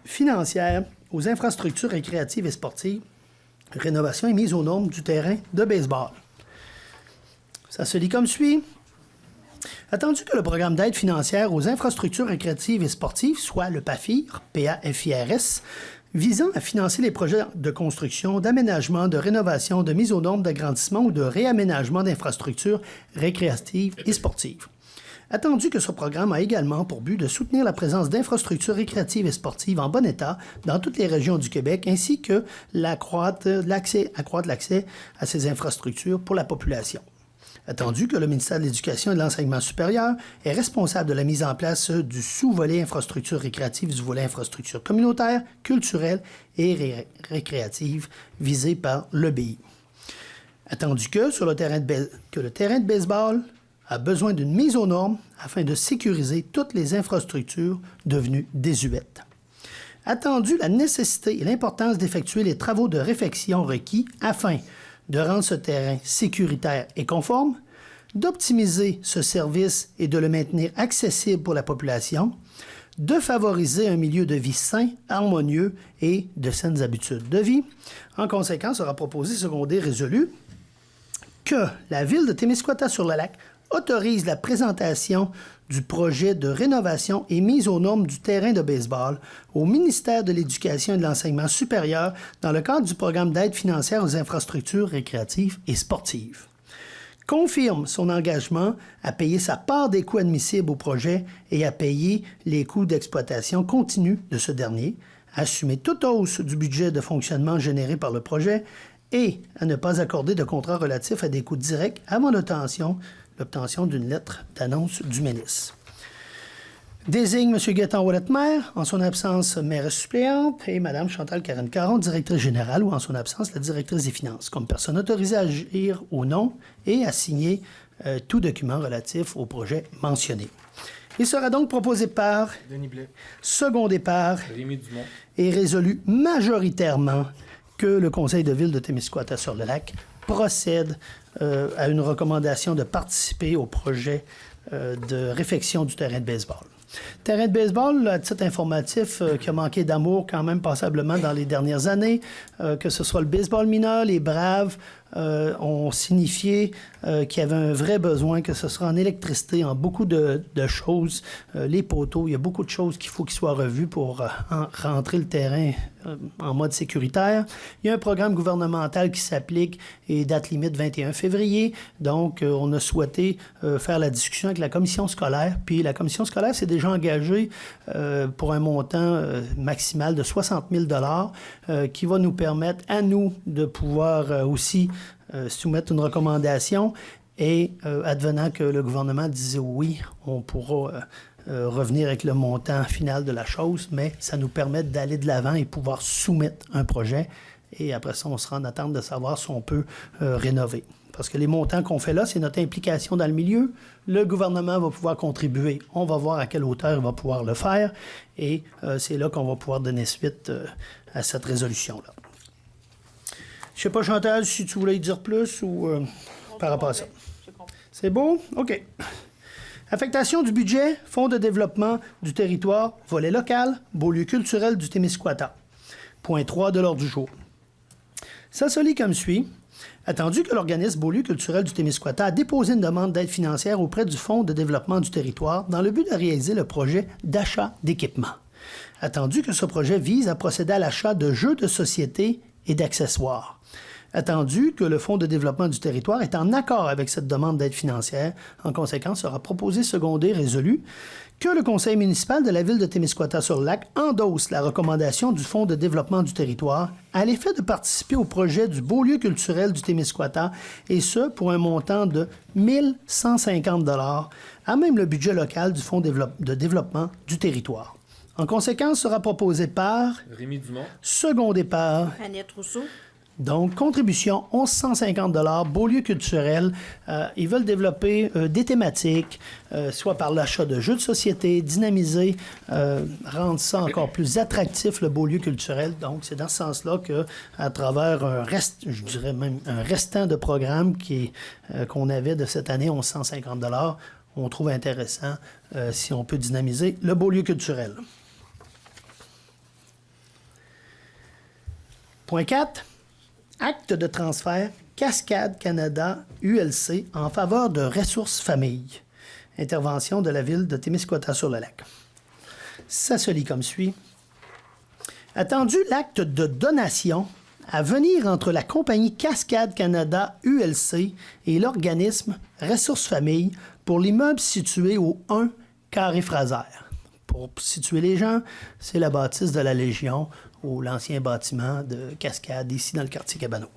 financière aux infrastructures récréatives et sportives, rénovation et mise aux normes du terrain de baseball. Ça se lit comme suit. Attendu que le programme d'aide financière aux infrastructures récréatives et sportives, soit le PAFIR, PAFIRS, visant à financer les projets de construction, d'aménagement, de rénovation, de mise aux normes, d'agrandissement ou de réaménagement d'infrastructures récréatives et sportives. Attendu que ce programme a également pour but de soutenir la présence d'infrastructures récréatives et sportives en bon état dans toutes les régions du Québec, ainsi que accroître l'accès à ces infrastructures pour la population. Attendu que le ministère de l'Éducation et de l'Enseignement supérieur est responsable de la mise en place du sous-volet infrastructures récréatives du volet infrastructures communautaires, culturelles et récréatives visé par l'EBI. Attendu que, le terrain de baseball a besoin d'une mise aux normes afin de sécuriser toutes les infrastructures devenues désuètes. Attendu la nécessité et l'importance d'effectuer les travaux de réfection requis afin de rendre ce terrain sécuritaire et conforme, d'optimiser ce service et de le maintenir accessible pour la population, de favoriser un milieu de vie sain, harmonieux et de saines habitudes de vie. En conséquence, sera proposé, secondé, résolu que la Ville de Témiscouata-sur-le-Lac autorise la présentation du projet de rénovation et mise aux normes du terrain de baseball au ministère de l'Éducation et de l'Enseignement supérieur dans le cadre du programme d'aide financière aux infrastructures récréatives et sportives. confirme son engagement à payer sa part des coûts admissibles au projet et à payer les coûts d'exploitation continus de ce dernier, à assumer toute hausse du budget de fonctionnement généré par le projet et à ne pas accorder de contrat relatif à des coûts directs avant l'obtention d'une lettre d'annonce du ministre. Désigne M. Gaétan Ouellet maire, en son absence maire suppléante, et Mme Chantal Caron, directrice générale, ou en son absence la directrice des finances, comme personne autorisée à agir au nom et à signer tout document relatif au projet mentionné. Il sera donc proposé par, Denis Blais. secondé par Rémi Dumont. et résolu majoritairement que le Conseil de ville de Témiscouata-sur-le-Lac procède à une recommandation de participer au projet de réfection du terrain de baseball. Terrain de baseball, à titre informatif, qui a manqué d'amour quand même passablement dans les dernières années, que ce soit le baseball mineur, les Braves ont signifié qu'il y avait un vrai besoin, que ce soit en électricité, en beaucoup de choses, les poteaux, il y a beaucoup de choses qu'il faut qu'ils soient revus pour rentrer le terrain en mode sécuritaire. Il y a un programme gouvernemental qui s'applique et date limite 21 février. Donc, on a souhaité faire la discussion avec la commission scolaire. Puis la commission scolaire s'est déjà engagée pour un montant maximal de 60 000 qui va nous permettre à nous de pouvoir aussi soumettre une recommandation et advenant que le gouvernement disait oui, on pourra revenir avec le montant final de la chose, mais ça nous permet d'aller de l'avant et pouvoir soumettre un projet. Et après ça, on sera en attente de savoir si on peut rénover. Parce que les montants qu'on fait là, c'est notre implication dans le milieu. Le gouvernement va pouvoir contribuer. On va voir à quelle hauteur il va pouvoir le faire. Et c'est là qu'on va pouvoir donner suite à cette résolution-là. Je sais pas, Chantal, si tu voulais y dire plus ou par rapport à ça. C'est beau? OK. Affectation du budget, Fonds de développement du territoire, volet local, Beaulieu culturel du Témiscouata. Point 3 de l'ordre du jour. Ça se lit comme suit. Attendu que l'organisme Beaulieu culturel du Témiscouata a déposé une demande d'aide financière auprès du Fonds de développement du territoire dans le but de réaliser le projet d'achat d'équipements. Attendu que ce projet vise à procéder à l'achat de jeux de société et d'accessoires. Attendu que le Fonds de développement du territoire est en accord avec cette demande d'aide financière, en conséquence, sera proposé, secondé, résolu que le conseil municipal de la ville de Témiscouata-sur-le-Lac endosse la recommandation du Fonds de développement du territoire à l'effet de participer au projet du Beaulieu culturel du Témiscouata, et ce, pour un montant de 1 150 $, à même le budget local du Fonds de développement du territoire. En conséquence, sera proposé par, Rémi Dumont. secondé par, Annette Rousseau. donc, contribution, 1 150 $, Beaulieu culturel. Ils veulent développer des thématiques, soit par l'achat de jeux de société, dynamiser, rendre ça encore plus attractif, le Beaulieu culturel. Donc, c'est dans ce sens-là qu'à travers je dirais même un restant de programme qu'on avait de cette année, 1 150 $, on trouve intéressant si on peut dynamiser le Beaulieu culturel. Point 4. Acte de transfert Cascade Canada ULC en faveur de Ressources Famille. Intervention de la ville de Témiscouata-sur-le-Lac. Ça se lit comme suit. Attendu l'acte de donation à venir entre la compagnie Cascade Canada ULC et l'organisme Ressources Famille pour l'immeuble situé au 1 Carré Fraser. Pour situer les gens, c'est la bâtisse de la Légion ou l'ancien bâtiment de Cascade, ici dans le quartier Cabano.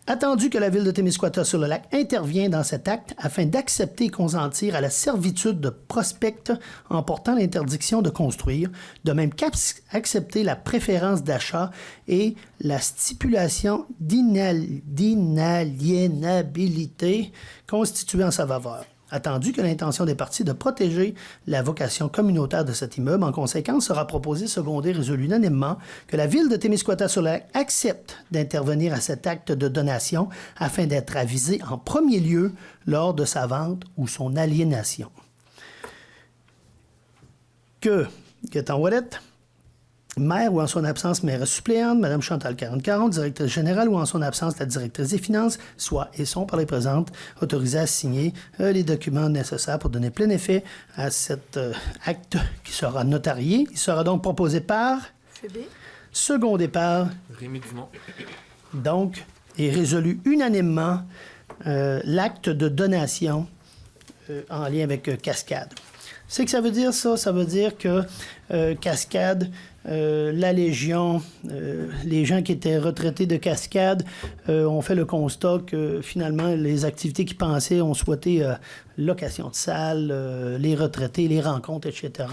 Attendu que la ville de Témiscouata-sur-le-Lac intervient dans cet acte afin d'accepter et consentir à la servitude de prospect en portant l'interdiction de construire, de même qu'accepter la préférence d'achat et la stipulation d'inaliénabilité constituée en sa faveur. Attendu que l'intention des parties de protéger la vocation communautaire de cet immeuble, en conséquence, sera proposé, secondé, résolu unanimement que la ville de Témiscouata-sur-le-Lac accepte d'intervenir à cet acte de donation afin d'être avisée en premier lieu lors de sa vente ou son aliénation. Que Gaétan Ouellet, maire ou en son absence maire suppléante, Mme Chantal Caron, directrice générale ou en son absence la directrice des finances, soit et sont par les présentes autorisées à signer les documents nécessaires pour donner plein effet à cet acte qui sera notarié. Il sera donc proposé par, secondé par, Rémi Dumont. donc, et résolu unanimement l'acte de donation en lien avec Cascade. C'est que ça veut dire ça? Ça veut dire que Cascade, la Légion, les gens qui étaient retraités de Cascade ont fait le constat que finalement, les activités qu'ils pensaient ont souhaité location de salles, les retraités, les rencontres, etc.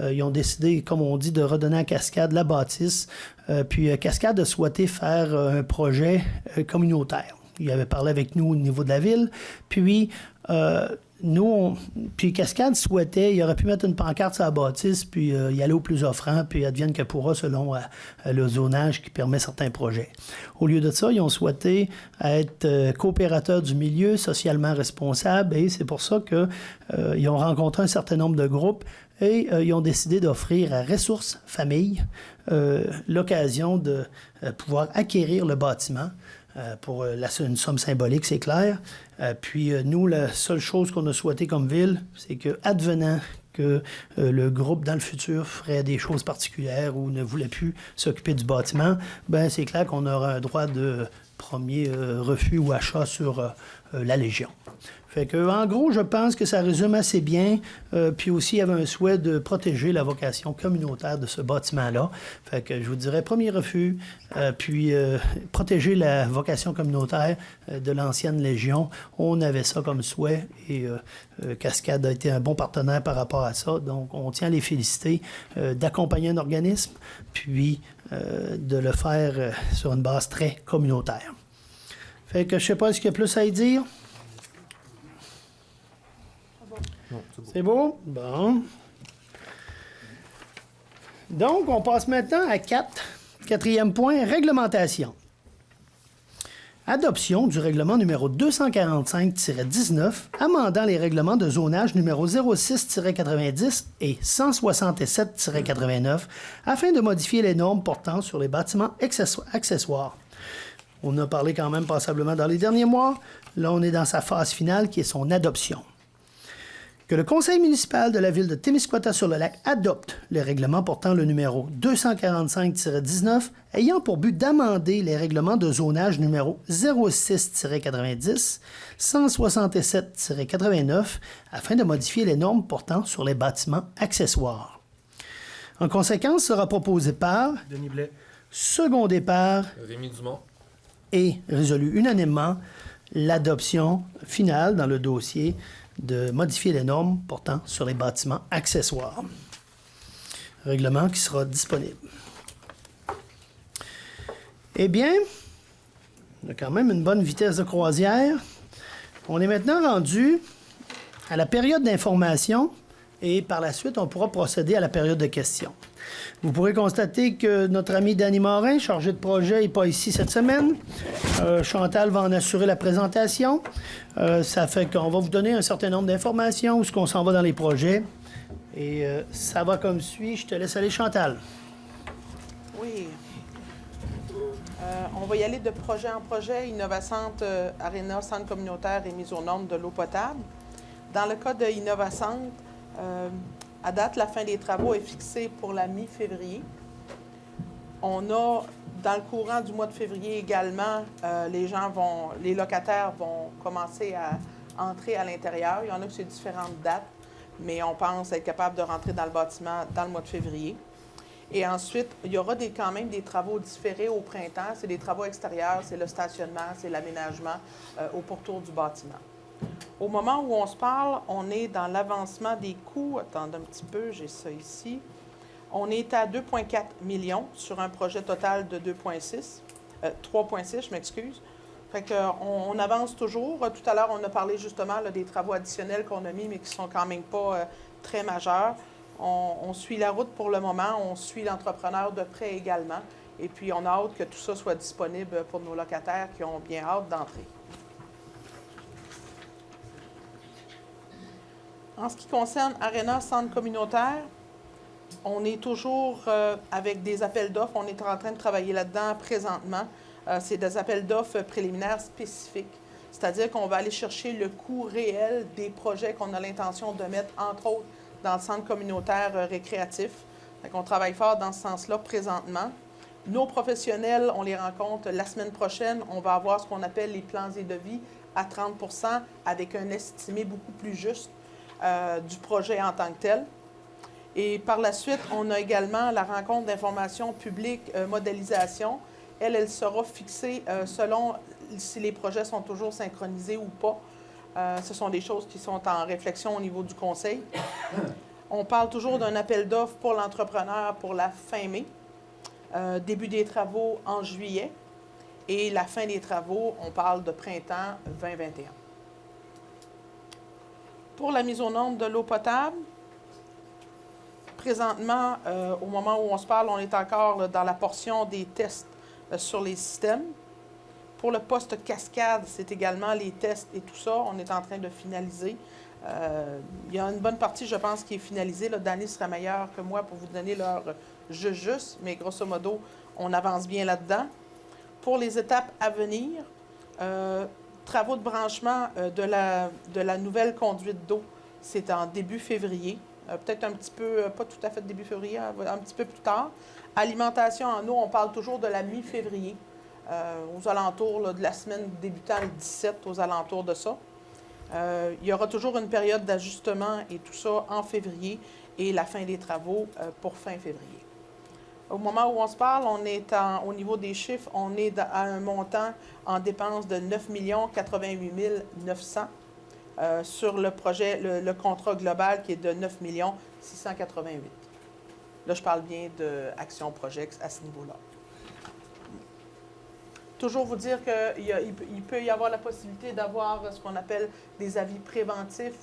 Ils ont décidé, comme on dit, de redonner à Cascade la bâtisse. Puis Cascade a souhaité faire un projet communautaire. Il avait parlé avec nous au niveau de la ville. Puis puis Cascade souhaitait, il aurait pu mettre une pancarte sur la bâtisse, puis y aller au plus offrant, puis advienne que pourra selon le zonage qui permet certains projets. Au lieu de ça, ils ont souhaité être coopérateurs du milieu, socialement responsables, et c'est pour ça qu'ils ont rencontré un certain nombre de groupes et ils ont décidé d'offrir à Ressources Famille l'occasion de pouvoir acquérir le bâtiment. Pour une somme symbolique, c'est clair. Puis nous, la seule chose qu'on a souhaité comme ville, c'est que, advenant que le groupe, dans le futur, ferait des choses particulières ou ne voulait plus s'occuper du bâtiment, ben c'est clair qu'on aura un droit de premier refus ou achat sur la Légion. Fait que, en gros, je pense que ça résume assez bien. Puis aussi, il y avait un souhait de protéger la vocation communautaire de ce bâtiment-là. Fait que je vous dirais premier refus, puis protéger la vocation communautaire de l'ancienne Légion. On avait ça comme souhait et Cascade a été un bon partenaire par rapport à ça. Donc, on tient à les féliciter d'accompagner un organisme, puis de le faire sur une base très communautaire. Fait que je sais pas, est-ce qu'il y a plus à y dire? Non, C'est beau? Bon. Donc, on passe maintenant à 4e point, réglementation. Adoption du règlement numéro 245-19, amendant les règlements de zonage numéro 06-90 et 167-89, afin de modifier les normes portant sur les bâtiments accessoires. On a parlé quand même passablement dans les derniers mois. Là, on est dans sa phase finale qui est son adoption. Que le conseil municipal de la ville de Témiscouata-sur-le-Lac adopte le règlement portant le numéro 245-19 ayant pour but d'amender les règlements de zonage numéro 06-90, 167-89 afin de modifier les normes portant sur les bâtiments accessoires. En conséquence, sera proposé par Denis Blais. Secondé par Rémi Dumont. et résolu unanimement l'adoption finale dans le dossier de modifier les normes portant sur les bâtiments accessoires. Règlement qui sera disponible. Eh bien, on a quand même une bonne vitesse de croisière. On est maintenant rendu à la période d'information et par la suite, on pourra procéder à la période de questions. Vous pourrez constater que notre ami Danny Morin, chargé de projet, n'est pas ici cette semaine. Chantal va en assurer la présentation. Ça fait qu'on va vous donner un certain nombre d'informations où ce qu'on s'en va dans les projets. Et ça va comme suit. Je te laisse aller, Chantal. Oui. On va y aller de projet en projet. Innovacente Arena, centre communautaire et mise aux normes de l'eau potable. Dans le cas de Innovacente, à date, la fin des travaux est fixée pour la mi-février. On a, dans le courant du mois de février également, les locataires vont commencer à entrer à l'intérieur. Il y en a que c'est différentes dates, mais on pense être capable de rentrer dans le bâtiment dans le mois de février. Et ensuite, il y aura quand même des travaux différés au printemps. C'est des travaux extérieurs, c'est le stationnement, c'est l'aménagement au pourtour du bâtiment. Au moment où on se parle, on est dans l'avancement des coûts. Attendez un petit peu, j'ai ça ici. On est à 2,4 millions sur un projet total de 3,6, je m'excuse. Fait qu'on avance toujours. Tout à l'heure, on a parlé justement là, des travaux additionnels qu'on a mis, mais qui sont quand même pas très majeurs. On suit la route pour le moment, on suit l'entrepreneur de près également. Et puis, on a hâte que tout ça soit disponible pour nos locataires qui ont bien hâte d'entrer. En ce qui concerne Arena Centre communautaire, on est toujours avec des appels d'offres. On est en train de travailler là-dedans présentement. C'est des appels d'offres préliminaires spécifiques. C'est-à-dire qu'on va aller chercher le coût réel des projets qu'on a l'intention de mettre, entre autres, dans le centre communautaire récréatif. On travaille fort dans ce sens-là présentement. Nos professionnels, on les rencontre la semaine prochaine. On va avoir ce qu'on appelle les plans et devis à 30 % avec un estimé beaucoup plus juste du projet en tant que tel. Et par la suite, on a également la rencontre d'information publique modélisation. Elle sera fixée selon si les projets sont toujours synchronisés ou pas. Ce sont des choses qui sont en réflexion au niveau du conseil. On parle toujours d'un appel d'offres pour l'entrepreneur pour la fin mai. Début des travaux en juillet. Et la fin des travaux, on parle de printemps 2021. Pour la mise aux normes de l'eau potable, présentement, au moment où on se parle, on est encore là, dans la portion des tests sur les systèmes. Pour le poste cascade, c'est également les tests et tout ça. On est en train de finaliser. Il y a une bonne partie, je pense, qui est finalisée. Là, Dany sera meilleur que moi pour vous donner leur juste, mais grosso modo, on avance bien là-dedans. Pour les étapes à venir, travaux de branchement de la nouvelle conduite d'eau, c'est en début février. Peut-être un petit peu, pas tout à fait début février, un petit peu plus tard. Alimentation en eau, on parle toujours de la mi-février, aux alentours là, de la semaine débutant le 17, aux alentours de ça. Il y aura toujours une période d'ajustement et tout ça en février et la fin des travaux pour fin février. Au moment où on se parle, on est au niveau des chiffres, on est à un montant en dépenses de 9 88 900 sur le projet, le contrat global qui est de 9 688. Là, je parle bien de Action Project à ce niveau-là. Toujours vous dire qu'il peut y avoir la possibilité d'avoir ce qu'on appelle des avis préventifs.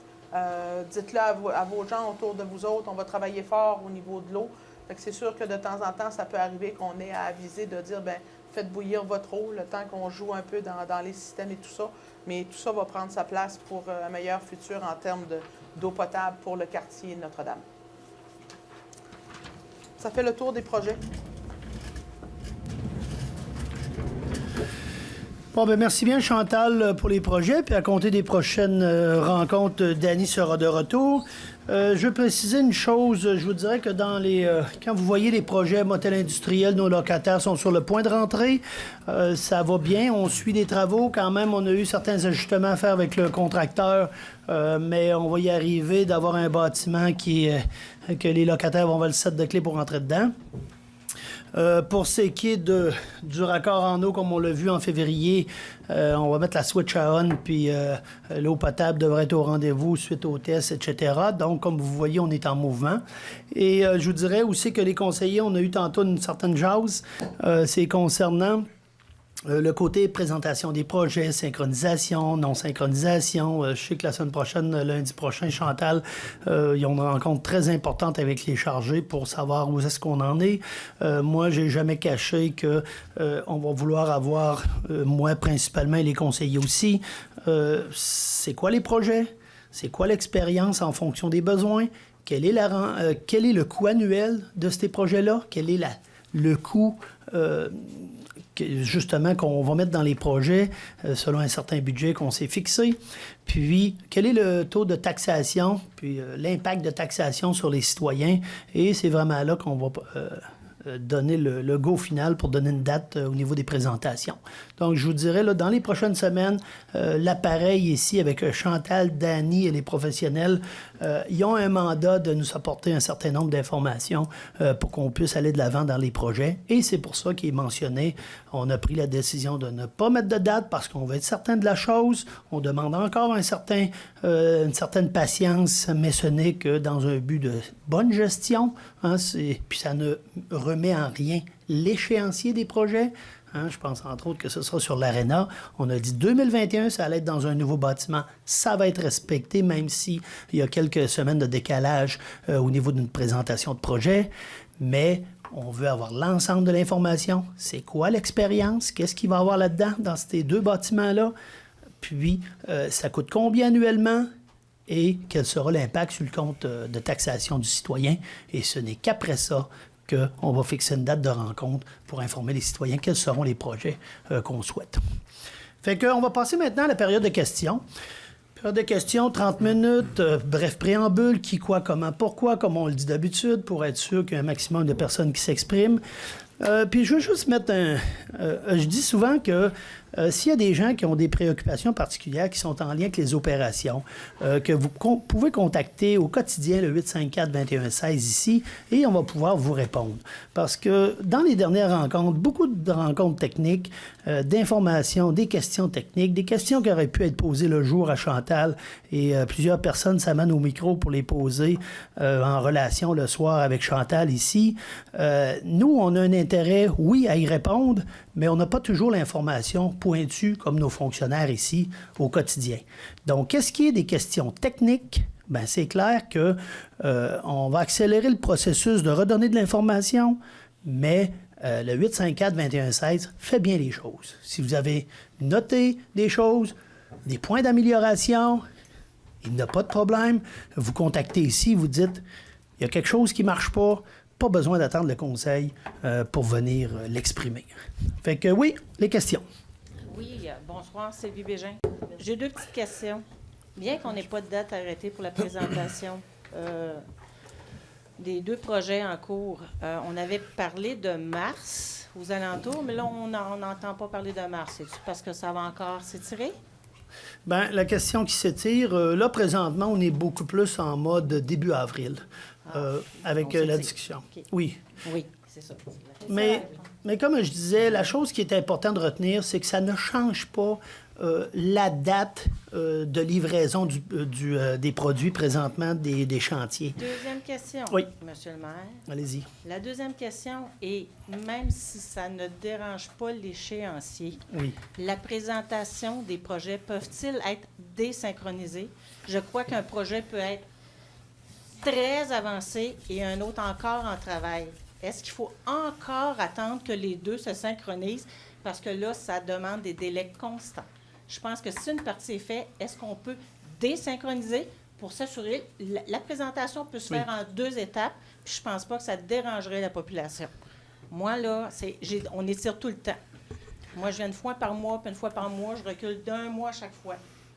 Dites-le à vos gens autour de vous autres, on va travailler fort au niveau de l'eau. C'est sûr que de temps en temps, ça peut arriver qu'on ait à aviser de dire, bien, faites bouillir votre eau le temps qu'on joue un peu dans les systèmes et tout ça. Mais tout ça va prendre sa place pour un meilleur futur en termes d'eau potable pour le quartier Notre-Dame. Ça fait le tour des projets. Bon, ben merci bien, Chantal, pour les projets. Puis à compter des prochaines rencontres, Dany sera de retour. Je veux préciser une chose. Je vous dirais que quand vous voyez les projets motel industriels, nos locataires sont sur le point de rentrer. Ça va bien. On suit les travaux. Quand même, on a eu certains ajustements à faire avec le contracteur. Mais on va y arriver d'avoir un bâtiment que les locataires vont avoir le set de clés pour rentrer dedans. Pour ce qui est du raccord en eau, comme on l'a vu en février, on va mettre la switch à on, puis l'eau potable devrait être au rendez-vous suite aux tests, etc. Donc, comme vous voyez, on est en mouvement. Et je vous dirais aussi que les conseillers, on a eu tantôt une certaine jase, c'est concernant le côté présentation des projets, synchronisation, non-synchronisation. Je sais que la semaine prochaine, lundi prochain, Chantal, ils ont une rencontre très importante avec les chargés pour savoir où est-ce qu'on en est. Moi, j'ai jamais caché que on va vouloir avoir, moi principalement et les conseillers aussi, c'est quoi les projets? C'est quoi l'expérience en fonction des besoins? Quel est le coût annuel de ces projets-là? Quel est le coût justement qu'on va mettre dans les projets selon un certain budget qu'on s'est fixé. Puis, quel est le taux de taxation, puis l'impact de taxation sur les citoyens. Et c'est vraiment là qu'on va donner le go final pour donner une date au niveau des présentations. Donc, je vous dirais, là, dans les prochaines semaines, l'appareil ici avec Chantal, Dany et les professionnels, ils ont un mandat de nous apporter un certain nombre d'informations pour qu'on puisse aller de l'avant dans les projets. Et c'est pour ça qu'il est mentionné, on a pris la décision de ne pas mettre de date parce qu'on veut être certain de la chose. On demande encore une certaine patience, mais ce n'est que dans un but de bonne gestion. Hein, puis ça ne remet en rien l'échéancier des projets. Hein, je pense entre autres que ce sera sur l'Arena. On a dit 2021, ça allait être dans un nouveau bâtiment. Ça va être respecté, même s'il y a quelques semaines de décalage au niveau d'une présentation de projet. Mais on veut avoir l'ensemble de l'information. C'est quoi l'expérience? Qu'est-ce qu'il va y avoir là-dedans, dans ces deux bâtiments-là? Puis, ça coûte combien annuellement? Et quel sera l'impact sur le compte de taxation du citoyen? Et ce n'est qu'après ça qu'on va fixer une date de rencontre pour informer les citoyens quels seront les projets qu'on souhaite. Fait qu'on va passer maintenant à la période de questions. Période de questions, 30 minutes, bref préambule, qui, quoi, comment, pourquoi, comme on le dit d'habitude, pour être sûr qu'il y a un maximum de personnes qui s'expriment. Puis je veux juste mettre je dis souvent que s'il y a des gens qui ont des préoccupations particulières qui sont en lien avec les opérations, que vous pouvez contacter au quotidien le 854-2116 ici et on va pouvoir vous répondre. Parce que dans les dernières rencontres, beaucoup de rencontres techniques, d'informations, des questions techniques, des questions qui auraient pu être posées le jour à Chantal et plusieurs personnes s'amènent au micro pour les poser en relation le soir avec Chantal ici. Nous, on a un intérêt, oui, à y répondre, mais on n'a pas toujours l'information pointue comme nos fonctionnaires ici au quotidien. Donc, qu'est-ce qui est des questions techniques? Bien, c'est clair que on va accélérer le processus de redonner de l'information, mais le 854-2116 fait bien les choses. Si vous avez noté des choses, des points d'amélioration, il n'y a pas de problème. Vous contactez ici, vous dites, il y a quelque chose qui ne marche pas besoin d'attendre le conseil pour venir l'exprimer. Fait que oui, les questions. Oui, bonsoir, Sylvie Bégin. J'ai 2 petites questions. Bien qu'on n'ait pas de date arrêtée pour la présentation des 2 projets en cours, on avait parlé de mars aux alentours, mais là, on n'entend pas parler de mars. C'est-tu parce que ça va encore s'étirer? Bien, la question qui s'étire, là, présentement, on est beaucoup plus en mode début avril. Avec la discussion. Okay. Oui. Oui, c'est ça. Mais comme je disais, la chose qui est importante de retenir, c'est que ça ne change pas la date de livraison des produits présentement des chantiers. Deuxième question, oui. Monsieur le maire. Allez-y. La deuxième question est, même si ça ne dérange pas l'échéancier, oui. La présentation des projets peuvent-ils être désynchronisés? Je crois qu'un projet peut être très avancé et un autre encore en travail. Est-ce qu'il faut encore attendre que les 2 se synchronisent? Parce que là, ça demande des délais constants. Je pense que si une partie est faite, est-ce qu'on peut désynchroniser pour s'assurer la présentation peut se faire en 2 étapes, puis je pense pas que ça dérangerait la population. Moi, là, on étire tout le temps. Moi, je viens une fois par mois, puis une fois par mois, je recule d'1 mois chaque fois.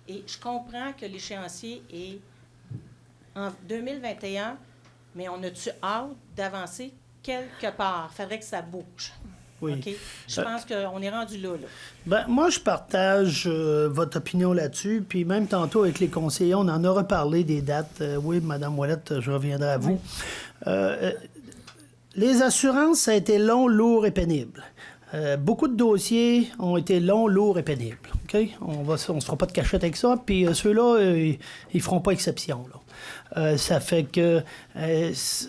Et je comprends que l'échéancier est en 2021, mais on a-tu hâte d'avancer quelque part? Il faudrait que ça bouge. Oui. OK? Je pense qu'on est rendu là. Ben, moi, je partage votre opinion là-dessus. Puis même tantôt, avec les conseillers, on en a reparlé des dates. Oui, Mme Ouellette, je reviendrai à vous. Oui. Les assurances, ça a été long, lourd et pénible. Beaucoup de dossiers ont été longs, lourds et pénibles. OK? On ne se fera pas de cachette avec ça. Puis ceux-là, ils ne feront pas exception. Là. Ça fait que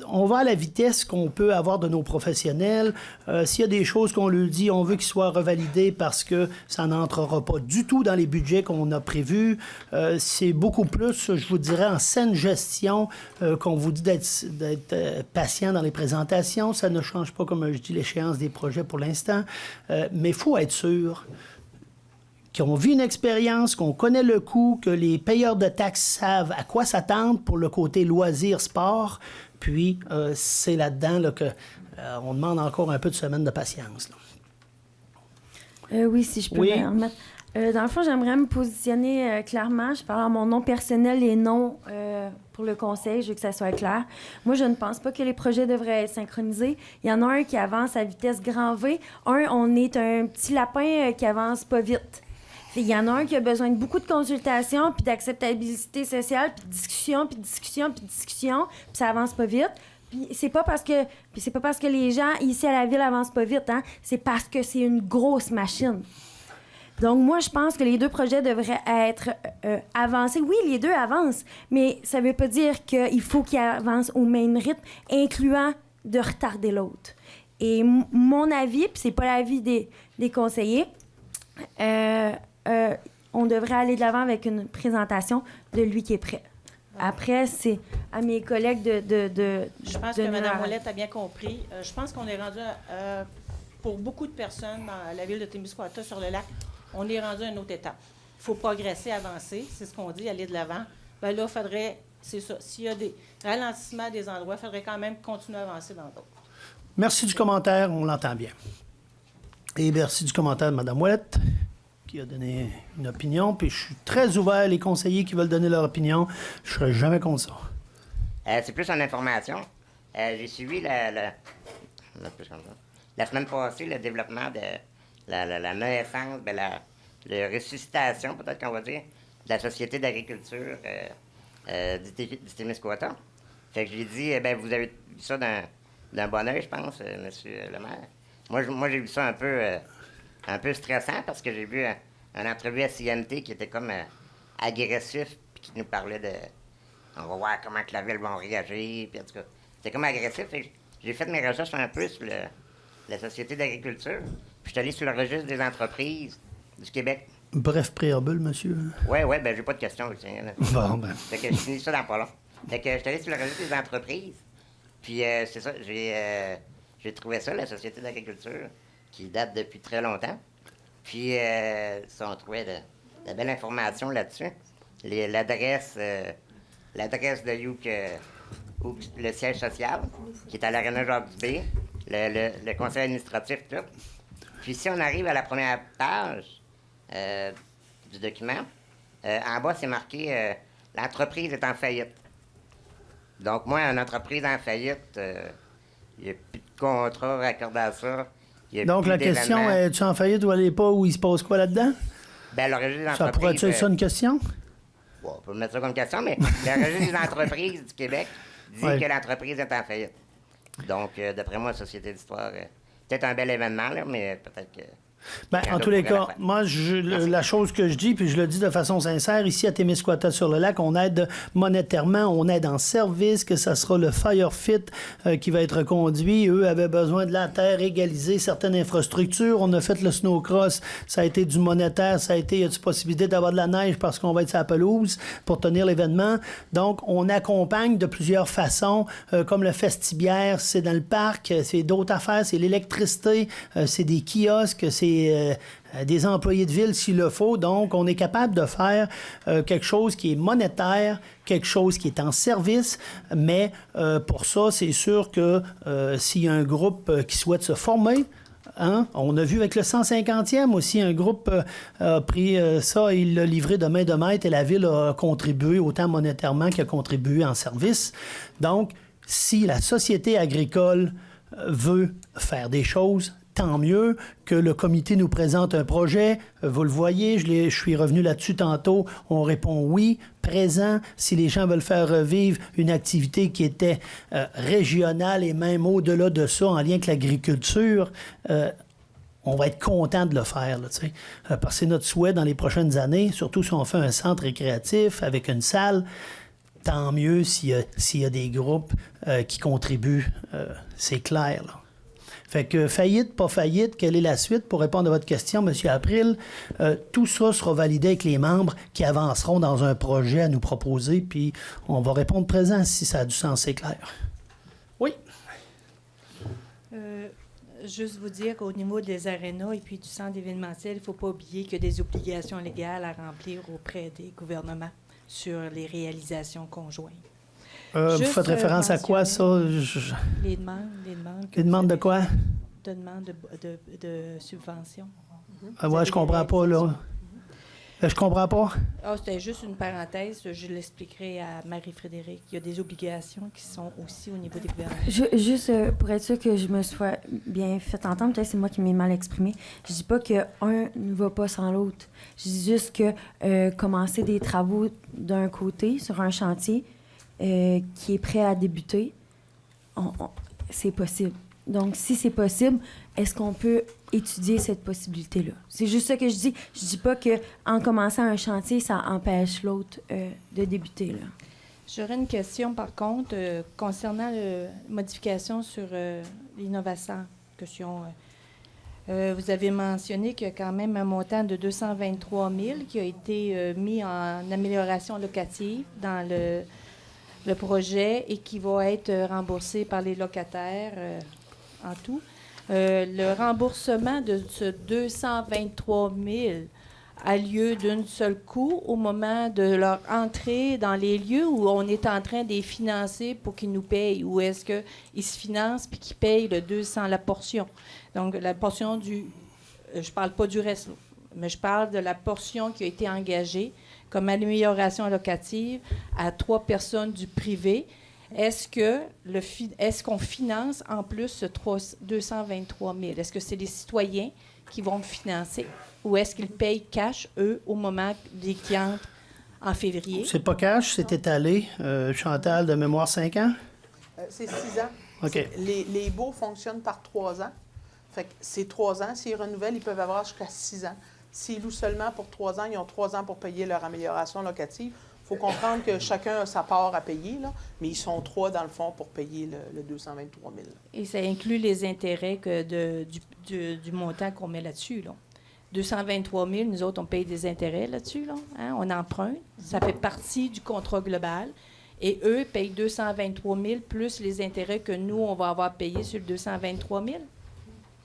on va à la vitesse qu'on peut avoir de nos professionnels. S'il y a des choses qu'on lui dit, on veut qu'ils soient revalidés parce que ça n'entrera pas du tout dans les budgets qu'on a prévus. C'est beaucoup plus, je vous dirais, en saine gestion qu'on vous dit d'être patient dans les présentations. Ça ne change pas, comme je dis, l'échéance des projets pour l'instant. Mais il faut être sûr qu'on vit une expérience, qu'on connaît le coût, que les payeurs de taxes savent à quoi s'attendre pour le côté loisir-sport. Puis, c'est là-dedans là, qu'on demande encore un peu de semaine de patience. Oui, si je peux me remettre. Dans le fond, j'aimerais me positionner clairement. Je parle en mon nom personnel et non pour le conseil. Je veux que ça soit clair. Moi, je ne pense pas que les projets devraient être synchronisés. Il y en a un qui avance à vitesse grand V. On est un petit lapin qui avance pas vite. Il y en a un qui a besoin de beaucoup de consultations, puis d'acceptabilité sociale, puis de discussion, puis de discussion, puis de discussion, puis ça avance pas vite. Puis c'est pas parce que les gens ici à la ville avancent pas vite, hein. C'est parce que c'est une grosse machine. Donc moi, je pense que les 2 projets devraient être avancés. Oui, les 2 avancent, mais ça veut pas dire qu'il faut qu'ils avancent au même rythme, incluant de retarder l'autre. Et mon avis, puis c'est pas l'avis des conseillers, on devrait aller de l'avant avec une présentation de lui qui est prêt. Après, c'est à mes collègues de je pense que Mme Ouellette a bien compris. Je pense qu'on est rendu, pour beaucoup de personnes dans la ville de Témiscouata, sur le lac, on est rendu à une autre étape. Il faut progresser, avancer, c'est ce qu'on dit, aller de l'avant. Bien là, il faudrait, c'est ça, s'il y a des ralentissements à des endroits, il faudrait quand même continuer à avancer dans d'autres. Merci du commentaire, on l'entend bien. Et merci du commentaire de Mme Ouellette, qui a donné une opinion, puis je suis très ouvert, les conseillers qui veulent donner leur opinion, je ne serai jamais contre ça. C'est plus en information. J'ai suivi la semaine passée le développement de la naissance, la ressuscitation, peut-être qu'on va dire, de la Société d'agriculture du Témiscouata. Fait que j'ai dit, vous avez vu ça d'un bon oeil, je pense, monsieur le maire. Moi, j'ai vu ça un peu stressant parce que j'ai vu une entrevue à CNT qui était comme agressif, puis qui nous parlait de... On va voir comment que la ville va réagir, puis en tout cas, c'était comme agressif. Et j'ai fait mes recherches un peu sur la Société d'agriculture, puis je suis allé sur le registre des entreprises du Québec. Bref préambule, monsieur. Oui, j'ai pas de questions. Bon, ben. Fait que je finis ça dans pas long. Fait que je suis allé sur le registre des entreprises, puis c'est ça, j'ai trouvé ça, la Société d'agriculture, qui date depuis très longtemps. Puis on trouvait de belles informations là-dessus. L'adresse de Youk, le siège social, qui est à l'Arena Jacques-Dubé, le conseil administratif, tout. Puis si on arrive à la première page du document, en bas, c'est marqué l'entreprise est en faillite. Donc, moi, une entreprise en faillite, il n'y a plus de contrat raccordé à ça. Donc, la question, es-tu en faillite ou elle n'est pas, ou il se passe quoi là-dedans? Le registre des Ça entreprises... pourrait être ça une question? Bon, on peut mettre ça comme question, mais le registre des entreprises du Québec dit que l'entreprise est en faillite. Donc, d'après moi, Société d'histoire, peut-être un bel événement, là, mais peut-être que... En tous les cas, moi, la chose que je dis, puis je le dis de façon sincère, ici à Témiscouata-sur-le-Lac, on aide monétairement, on aide en service, que ça sera le Firefit qui va être conduit. Eux avaient besoin de la terre égalisée, certaines infrastructures. On a fait le snowcross, ça a été du monétaire, ça a été, y a-t-il possibilité d'avoir de la neige parce qu'on va être sur la pelouse pour tenir l'événement. Donc, on accompagne de plusieurs façons, comme le Festibiaire, c'est dans le parc, c'est d'autres affaires, c'est l'électricité, c'est des kiosques, c'est des employés de ville s'il le faut. Donc, on est capable de faire quelque chose qui est monétaire, quelque chose qui est en service, mais pour ça, c'est sûr que s'il y a un groupe qui souhaite se former, on a vu avec le 150e aussi, un groupe a pris ça, il l'a livré de main de maître et la ville a contribué autant monétairement qu'elle a contribué en service. Donc, si la société agricole veut faire des choses, tant mieux que le comité nous présente un projet. Vous le voyez, je suis revenu là-dessus tantôt. On répond oui, présent. Si les gens veulent faire revivre une activité qui était régionale et même au-delà de ça, en lien avec l'agriculture, on va être content de le faire, là, parce que c'est notre souhait dans les prochaines années, surtout si on fait un centre récréatif avec une salle. Tant mieux s'il y a des groupes qui contribuent. C'est clair, là. Fait que faillite, pas faillite, quelle est la suite? Pour répondre à votre question, M. April, tout ça sera validé avec les membres qui avanceront dans un projet à nous proposer, puis on va répondre présent si ça a du sens, c'est clair. Oui? Juste vous dire qu'au niveau des arénas et puis du centre événementiel, il ne faut pas oublier qu'il y a des obligations légales à remplir auprès des gouvernements sur les réalisations conjointes. Vous faites référence à quoi, ça? Les demandes. Les demandes de quoi? De demandes de subventions. Ouais, je comprends pas, là. Je comprends pas. C'était juste une parenthèse. Je l'expliquerai à Marie-Frédérique. Il y a des obligations qui sont aussi au niveau des gouvernements. Juste pour être sûr que je me sois bien fait entendre, peut-être c'est moi qui m'ai mal exprimé. Je dis pas qu'un ne va pas sans l'autre. Je dis juste que commencer des travaux d'un côté sur un chantier qui est prêt à débuter, c'est possible. Donc, si c'est possible, est-ce qu'on peut étudier cette possibilité-là? C'est juste ça que je dis. Je dis pas qu'en commençant un chantier, ça empêche l'autre de débuter, là. J'aurais une question, par contre, concernant la modification sur l'innovation. Vous avez mentionné qu'il y a quand même un montant de 223 000 qui a été mis en amélioration locative dans le projet et qui va être remboursé par les locataires en tout. Le remboursement de ce 223 000 a lieu d'un seul coup au moment de leur entrée dans les lieux où on est en train de les financer pour qu'ils nous payent, ou est-ce qu'ils se financent puis qu'ils payent le 200, la portion? Donc, la portion je parle pas du reste, mais je parle de la portion qui a été engagée comme amélioration locative à 3 personnes du privé. Est-ce qu'on finance en plus ce 223 000? Est-ce que c'est les citoyens qui vont le financer ou est-ce qu'ils payent cash, eux, au moment qui entrent en février? C'est pas cash, c'est étalé. Chantal, de mémoire, 5 ans? C'est 6 ans. OK. Les baux fonctionnent par 3 ans. Fait que c'est 3 ans. S'ils renouvellent, ils peuvent avoir jusqu'à 6 ans. S'ils louent seulement pour 3 ans, ils ont 3 ans pour payer leur amélioration locative. Il faut comprendre que chacun a sa part à payer, là, mais ils sont 3 dans le fond pour payer le 223 000. Et ça inclut les intérêts du montant qu'on met là-dessus, là. 223 000, nous autres, on paye des intérêts là-dessus, là. Hein? On emprunte. Ça fait partie du contrat global. Et eux payent 223 000 plus les intérêts que nous, on va avoir payés sur le 223 000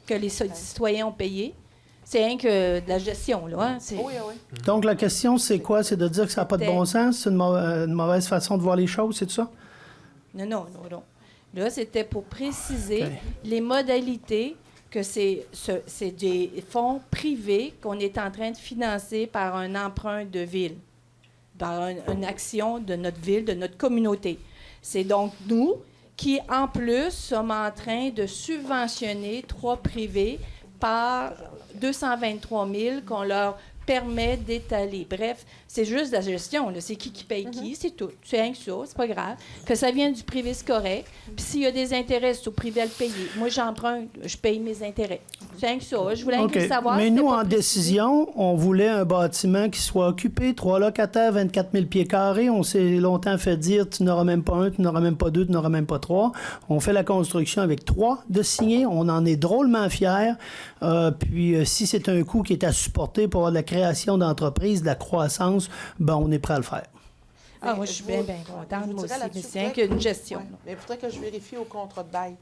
que les citoyens ont payé. C'est rien que de la gestion, là. Hein? Oui, oui. Donc, la question, c'est quoi? C'est de dire que ça n'a pas de bon sens? C'est une mauvaise façon de voir les choses, c'est ça? Non. Là, c'était pour préciser OK. les modalités que c'est des fonds privés qu'on est en train de financer par un emprunt de ville, par une action de notre ville, de notre communauté. C'est donc nous qui, en plus, sommes en train de subventionner 3 privés par 223 000 qu'on leur permet d'étaler. Bref, c'est juste la gestion, là. C'est qui paye qui, c'est tout. C'est rien que ça, c'est pas grave. Que ça vienne du privé, c'est correct. Puis s'il y a des intérêts, c'est au privé à le payer. Moi, j'emprunte, je paye mes intérêts. C'est rien que ça. Je voulais OK. juste savoir. Mais c'était nous, pas en précis. décision, on voulait un bâtiment qui soit occupé, 3 locataires, 24 000 pieds carrés. On s'est longtemps fait dire, tu n'auras même pas 1, tu n'auras même pas 2, tu n'auras même pas 3. On fait la construction avec 3 de signés. On en est drôlement fiers. Puis, si c'est un coût qui est à supporter pour avoir de la création d'entreprise, de la croissance, ben on est prêt à le faire. Ah, moi, je suis bien contente, moi aussi. Mais c'est rien qu'une gestion. Ouais. Mais il faudrait que je vérifie au contrat de bail.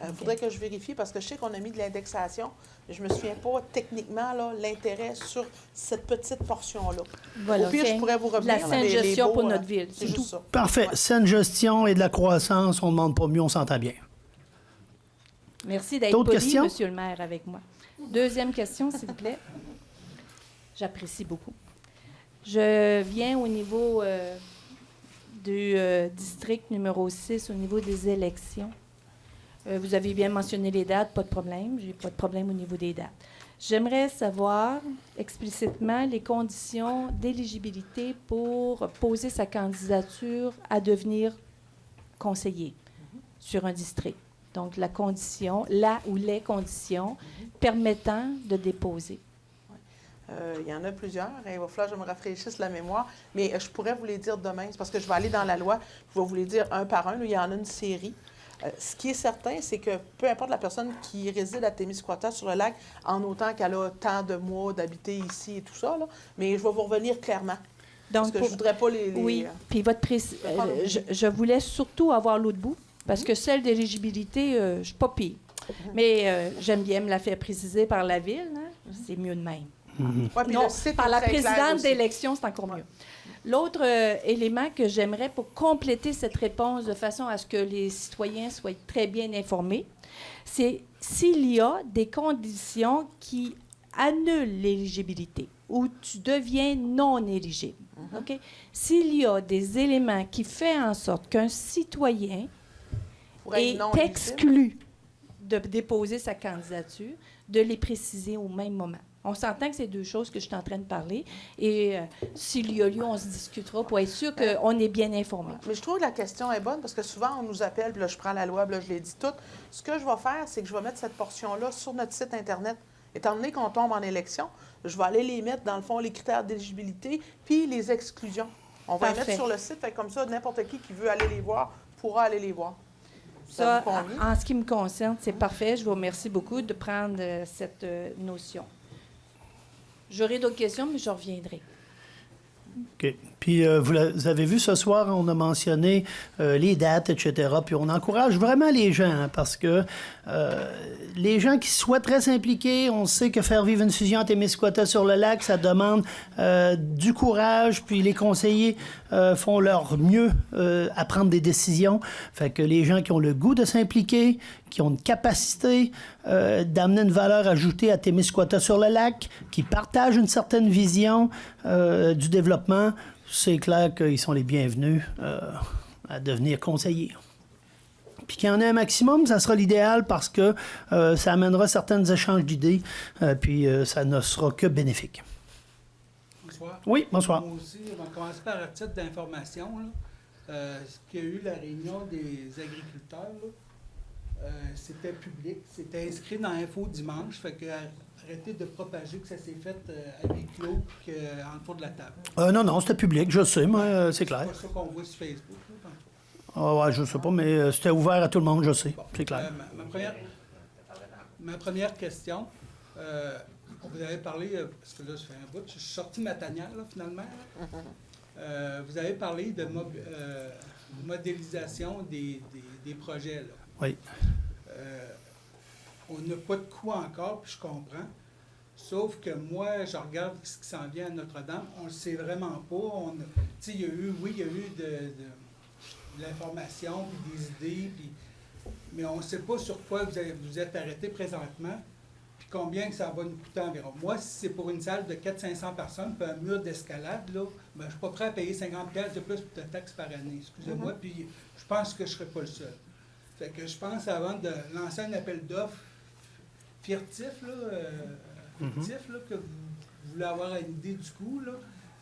Il faudrait que je vérifie parce que je sais qu'on a mis de l'indexation. Je ne me souviens pas techniquement l'intérêt sur cette petite portion-là. Voilà, Au pire, je pourrais vous revenir. la saine les gestion baux, pour notre ville, C'est c'est juste tout. ça. Parfait. Ouais. Saine gestion et de la croissance, on ne demande pas mieux, on s'entend bien. Merci d'être D'autres poli, questions? Monsieur le maire, avec moi. Deuxième question, s'il vous plaît. J'apprécie beaucoup. Je viens au niveau du district numéro 6, au niveau des élections. Vous avez bien mentionné les dates, pas de problème. J'ai pas de problème au niveau des dates. J'aimerais savoir explicitement les conditions d'éligibilité pour poser sa candidature à devenir conseiller sur un district. Donc, la ou les conditions permettant de déposer. Il y en a plusieurs. Il va falloir que je me rafraîchisse la mémoire. Mais je pourrais vous les dire demain. C'est parce que je vais aller dans la loi. Je vais vous les dire un par un. Là, il y en a une série. Ce qui est certain, c'est que peu importe la personne qui réside à Témiscouata sur le lac, en autant qu'elle a tant de mois d'habiter ici et tout ça, là, mais je vais vous revenir clairement. Donc, parce que je ne voudrais pas les... Oui, puis je voulais surtout avoir l'autre bout, parce que celle d'éligibilité, je ne suis pas pire. Mais j'aime bien me la faire préciser par la Ville. Hein? C'est mieux de même. Ouais, puis Non, le site par est la très clair présidente aussi. d'élection, c'est encore mieux. L'autre élément que j'aimerais pour compléter cette réponse de façon à ce que les citoyens soient très bien informés, c'est s'il y a des conditions qui annulent l'éligibilité ou tu deviens non éligible. OK? S'il y a des éléments qui font en sorte qu'un citoyen Pour être est non éligible. exclu de déposer sa candidature, de les préciser au même moment. On s'entend que c'est deux choses que je suis en train de parler. Et s'il y a lieu, on se discutera pour être sûr qu'on est bien informé. Mais je trouve que la question est bonne parce que souvent, on nous appelle, puis là, je prends la loi, puis là, je l'ai dit toute. Ce que je vais faire, c'est que je vais mettre cette portion-là sur notre site Internet. Étant donné qu'on tombe en élection, je vais aller les mettre, dans le fond, les critères d'éligibilité, puis les exclusions. On va les Parfait. mettre sur le site, fait que comme ça, n'importe qui veut aller les voir pourra aller les voir. Ça, vous convient? en ce qui me concerne, c'est parfait. Je vous remercie beaucoup de prendre cette notion. J'aurai d'autres questions, mais je reviendrai. OK. Puis, vous avez vu ce soir, on a mentionné les dates, etc. Puis, on encourage vraiment les gens hein, parce que les gens qui souhaiteraient s'impliquer, on sait que faire vivre une fusion à Témiscouata sur le lac, ça demande du courage. Puis, les conseillers font leur mieux à prendre des décisions. Fait que les gens qui ont le goût de s'impliquer, qui ont une capacité d'amener une valeur ajoutée à Témiscouata sur le lac, qui partagent une certaine vision du développement, c'est clair qu'ils sont les bienvenus à devenir conseiller. Puis qu'il y en ait un maximum, ça sera l'idéal parce que ça amènera certains échanges d'idées, puis ça ne sera que bénéfique. Bonsoir. Oui, bonsoir. Moi aussi, on va commencer par un titre d'information. Ce qu'il y a eu la réunion des agriculteurs, c'était public, c'était inscrit dans Info Dimanche, fait que arrêtez de propager que ça s'est fait à huis clos en tour de la table. Non, c'était public, je sais, moi, c'est clair. C'est pas ça qu'on voit sur Facebook. Là, Ah ouais, je sais pas, mais c'était ouvert à tout le monde, je sais, bon. c'est clair. Ma première question, vous avez parlé, parce que là, ça fait un bout, je suis sorti de ma tanière, là, finalement. Vous avez parlé de modélisation des projets. Là. Oui. On n'a pas de coût encore, puis je comprends. Sauf que moi, je regarde ce qui s'en vient à Notre-Dame, on ne le sait vraiment pas. Il y a eu de l'information, puis des idées, mais on ne sait pas sur quoi vous êtes arrêté présentement, puis combien que ça va nous coûter environ. Moi, si c'est pour une salle de 400-500 personnes, puis un mur d'escalade, là, ben, je ne suis pas prêt à payer 50$ de plus de taxes par année, excusez-moi, puis je pense que je ne serai pas le seul. Fait que je pense, avant de lancer un appel d'offres furtif, que vous voulez avoir une idée du coût, là,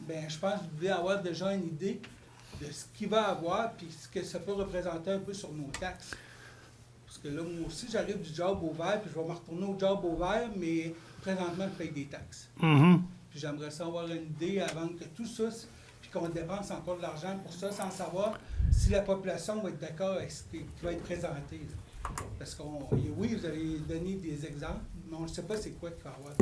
ben, je pense que vous devez avoir déjà une idée de ce qu'il va avoir, puis ce que ça peut représenter un peu sur nos taxes. Parce que là, moi aussi, j'arrive du job au vert, puis je vais me retourner au job au vert, mais présentement, je paye des taxes. Mm-hmm. Puis j'aimerais ça avoir une idée avant que tout ça, puis qu'on dépense encore de l'argent pour ça, sans savoir si la population va être d'accord avec ce qui va être présenté. Là. Parce que oui, vous avez donné des exemples, mais on ne sait pas c'est quoi qu'il va y avoir.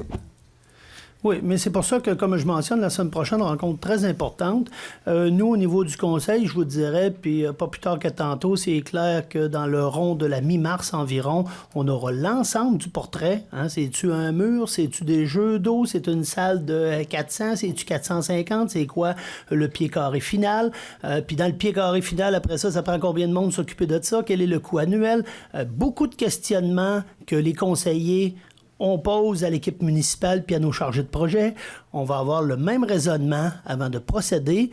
Oui, mais c'est pour ça que, comme je mentionne, la semaine prochaine, rencontre très importante. Nous, au niveau du conseil, je vous dirais, puis pas plus tard que tantôt, c'est clair que dans le rond de la mi-mars environ, on aura l'ensemble du portrait. Hein. C'est-tu un mur? C'est-tu des jeux d'eau? C'est une salle de 400? C'est-tu 450? C'est quoi le pied carré final? Puis dans le pied carré final, après ça prend combien de monde s'occuper de ça? Quel est le coût annuel? Beaucoup de questionnements que les conseillers on pose à l'équipe municipale puis à nos chargés de projet. On va avoir le même raisonnement avant de procéder.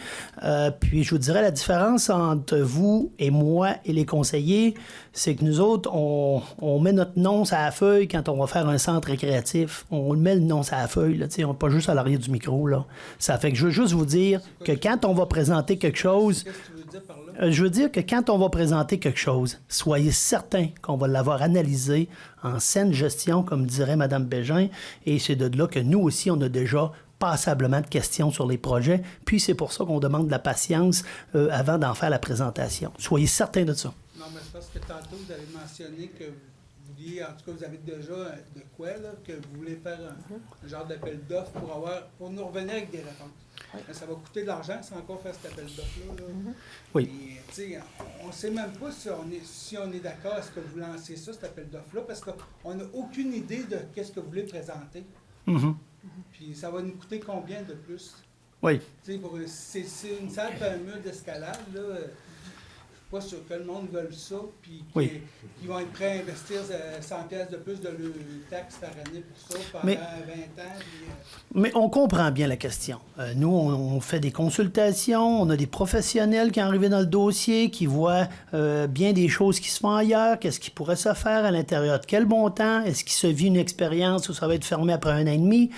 Puis je vous dirais la différence entre vous et moi et les conseillers, c'est que nous autres, on met notre nom sur la feuille quand on va faire un centre récréatif. On met le nom sur la feuille, là, on n'est pas juste à l'arrière du micro. Là. Ça fait que je veux juste vous dire que quand on va présenter quelque chose... Qu'est-ce que tu veux dire par là? Je veux dire que quand on va présenter quelque chose, soyez certain qu'on va l'avoir analysé en saine gestion, comme dirait Mme Bégin, et c'est de là que nous aussi, on a déjà passablement de questions sur les projets, puis c'est pour ça qu'on demande de la patience avant d'en faire la présentation. Soyez certains de ça. Non, mais c'est parce que tantôt, vous avez mentionné que vous vouliez, en tout cas, vous avez déjà de quoi, là, que vous voulez faire un genre d'appel d'offres pour nous revenir avec des réponses. Mais ça va coûter de l'argent sans encore faire cet appel d'offres-là. Là. Oui. Et, on ne sait même pas si on est d'accord à ce que vous lancez ça, cet appel d'offres-là, parce qu'on n'a aucune idée de qu'est-ce que vous voulez présenter. Mm-hmm. Puis ça va nous coûter combien de plus? Oui. C'est une salle et un mur d'escalade, là. Je suis pas sûr que le monde veut ça, puis qu'ils vont être prêts à investir 100$ de plus de leur taxe par année pour ça pendant 20 ans. Mais on comprend bien la question. Nous, on fait des consultations, on a des professionnels qui sont arrivés dans le dossier, qui voient bien des choses qui se font ailleurs, qu'est-ce qui pourrait se faire à l'intérieur de quel montant, est-ce qu'il se vit une expérience où ça va être fermé après 1 an et demi,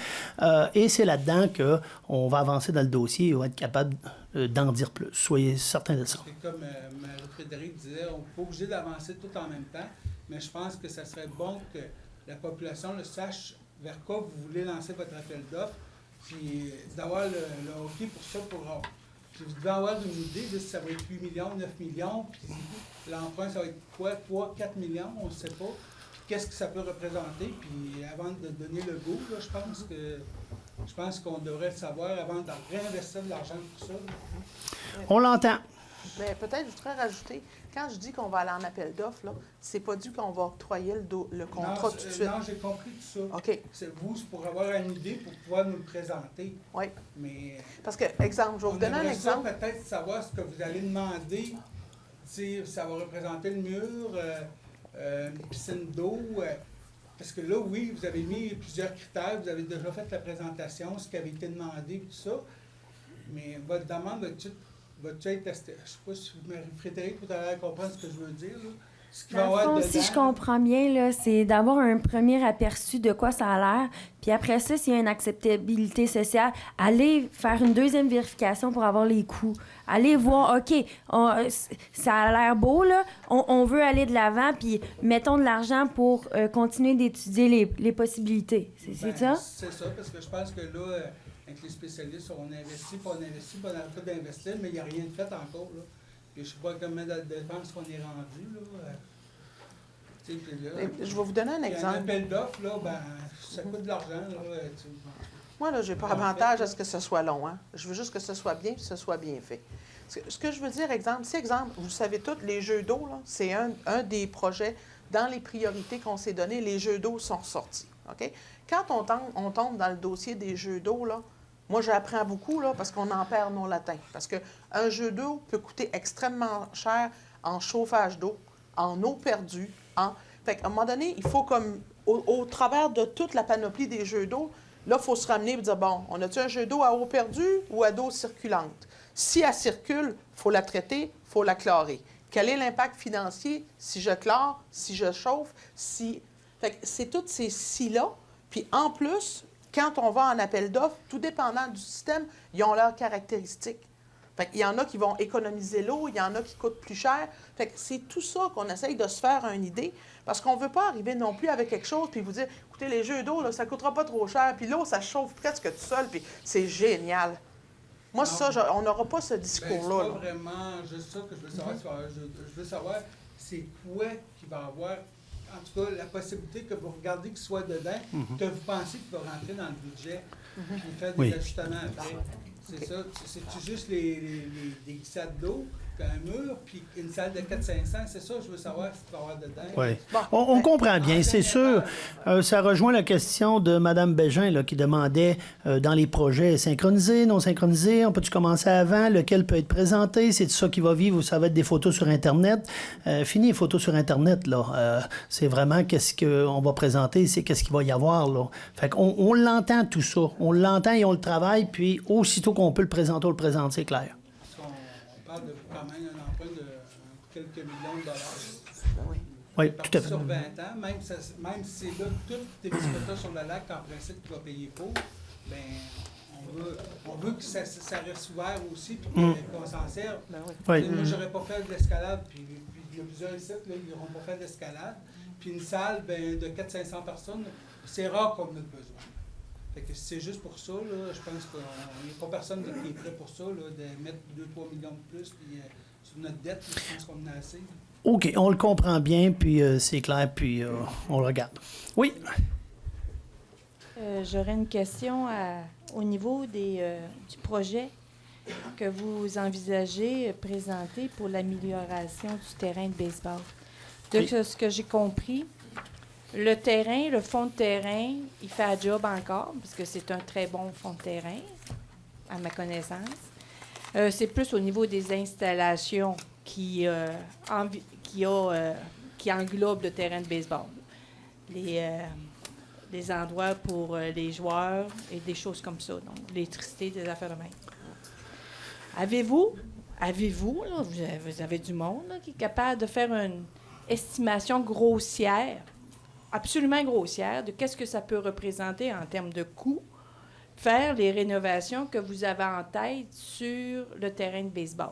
et c'est là-dedans qu'on va avancer dans le dossier et on va être capable d'en dire plus. Soyez certains de ça. C'est comme Marie-Frédéric disait, on n'est pas obligé d'avancer tout en même temps, mais je pense que ça serait bon que la population le sache vers quoi vous voulez lancer votre appel d'offres, puis d'avoir le hockey pour ça. Puis vous devez avoir une idée de si ça va être 8 millions, 9 millions, puis l'emprunt, ça va être quoi, 3, 4 millions, on ne sait pas. Puis qu'est-ce que ça peut représenter, puis avant de donner le go, là, je pense qu'on devrait le savoir avant de réinvestir de l'argent pour ça. On l'entend. Bien, peut-être, je voudrais rajouter, quand je dis qu'on va aller en appel d'offres, c'est pas dû qu'on va octroyer le contrat tout de suite. Non, j'ai compris tout ça. OK. C'est pour avoir une idée, pour pouvoir nous le présenter. Oui. Mais parce que, exemple, je vais vous donner un exemple. Peut-être savoir ce que vous allez demander, si ça va représenter le mur, une piscine d'eau. Parce que là, oui, vous avez mis plusieurs critères, vous avez déjà fait la présentation, ce qui avait été demandé, tout ça. Mais votre demande va va-tu être testé? Je ne sais pas si Frédéric, vous allez comprendre ce que je veux dire. Là. Ce qu'il va Dans y le avoir fond, si dedans, je comprends bien, là, c'est d'avoir un premier aperçu de quoi ça a l'air. Puis après ça, s'il y a une acceptabilité sociale, aller faire une deuxième vérification pour avoir les coûts. Aller voir, OK, ça a l'air beau, là. On veut aller de l'avant, puis mettons de l'argent pour continuer d'étudier les possibilités. C'est ça? C'est ça, parce que je pense que là, avec les spécialistes, on investit, puis on investit, puis on arrête pas d'investir, mais il n'y a rien de fait encore. Là. Puis je ne sais pas combien de dépenses qu'on est rendu. Là. Puis là, Je vais vous donner un exemple. Un appel d'offres, là, ben, ça coûte de l'argent. Là, Moi, là, j'ai pas avantage à ce que ce soit long. Hein? Je veux juste que ce soit bien, puis que ce soit bien fait. Ce que je veux dire, exemple, vous savez tous, les jeux d'eau, là, c'est un des projets dans les priorités qu'on s'est données. Les jeux d'eau sont sortis. OK? Quand on tombe dans le dossier des jeux d'eau, là, moi, j'apprends beaucoup là, parce qu'on en perd nos latins. Parce qu'un jeu d'eau peut coûter extrêmement cher en chauffage d'eau, en eau perdue. Fait qu'à un moment donné, il faut comme, au travers de toute la panoplie des jeux d'eau, là, il faut se ramener et dire, bon, on a-tu un jeu d'eau à eau perdue ou à d'eau circulante? Si elle circule, il faut la traiter, il faut la chlorer. Quel est l'impact financier si je chlore, si je chauffe, si... Fait que c'est tous ces si-là. Puis en plus, quand on va en appel d'offres, tout dépendant du système, ils ont leurs caractéristiques. Fait qu'il y en a qui vont économiser l'eau, il y en a qui coûtent plus cher. Fait que c'est tout ça qu'on essaye de se faire une idée, parce qu'on ne veut pas arriver non plus avec quelque chose puis vous dire, écoutez, les jeux d'eau, là, ça ne coûtera pas trop cher, puis l'eau, ça chauffe presque tout seul, puis c'est génial. Moi, non, ça, on n'aura pas ce discours-là. C'est pas vraiment juste ça que je veux savoir. Je veux savoir, c'est quoi qu'il va avoir, en tout cas, la possibilité que vous regardez qu'il soit dedans, que vous pensez qu'il va rentrer dans le budget, puis faire des ajustements après. C'est ça. C'est juste des glissades d'eau, puis un mur, puis une salle de 400-500. C'est ça, je veux savoir ce qu'il va y avoir dedans. Oui. On comprend bien, c'est sûr. Ça rejoint la question de Mme Bégin là, qui demandait dans les projets synchronisés, non synchronisés, on peut-tu commencer avant, lequel peut être présenté, c'est ça qui va vivre ou ça va être des photos sur Internet. Fini les photos sur Internet, là. C'est vraiment qu'est-ce qu'on va présenter, c'est qu'est-ce qu'il va y avoir, là. Fait qu'on l'entend tout ça. On l'entend et on le travaille, puis aussitôt qu'on peut le présenter, on le présente, c'est clair. On parle de quand même un emprunt de quelques millions de dollars. Oui, tout à fait. Sur 20 ans, même si c'est là toutes tes biscottes sur le lac, en principe, tu vas payer pour, bien, on veut que ça reste ouvert aussi, puis qu'on s'en serve. Moi, j'aurais pas fait de l'escalade, puis il y a plusieurs sites, là, ils n'auront pas fait d'escalade. Puis une salle de 400-500 personnes, c'est rare qu'on en ait besoin. Fait que c'est juste pour ça, là, je pense qu'il n'y a pas personne qui est prêt pour ça, là, de mettre 2-3 millions de plus, puis sur notre dette, je pense qu'on en a assez. OK, on le comprend bien, puis c'est clair, puis on le regarde. Oui? J'aurais une question au niveau du projet que vous envisagez présenter pour l'amélioration du terrain de baseball. De ce que j'ai compris, le terrain, le fond de terrain, il fait un job encore, parce que c'est un très bon fond de terrain, à ma connaissance. C'est plus au niveau des installations qui englobent le terrain de baseball. Les endroits pour les joueurs et des choses comme ça, donc l'électricité, des affaires de même. Avez-vous, là, vous avez du monde là, qui est capable de faire une estimation grossière, absolument grossière, de qu'est-ce que ça peut représenter en termes de coûts, faire les rénovations que vous avez en tête sur le terrain de baseball?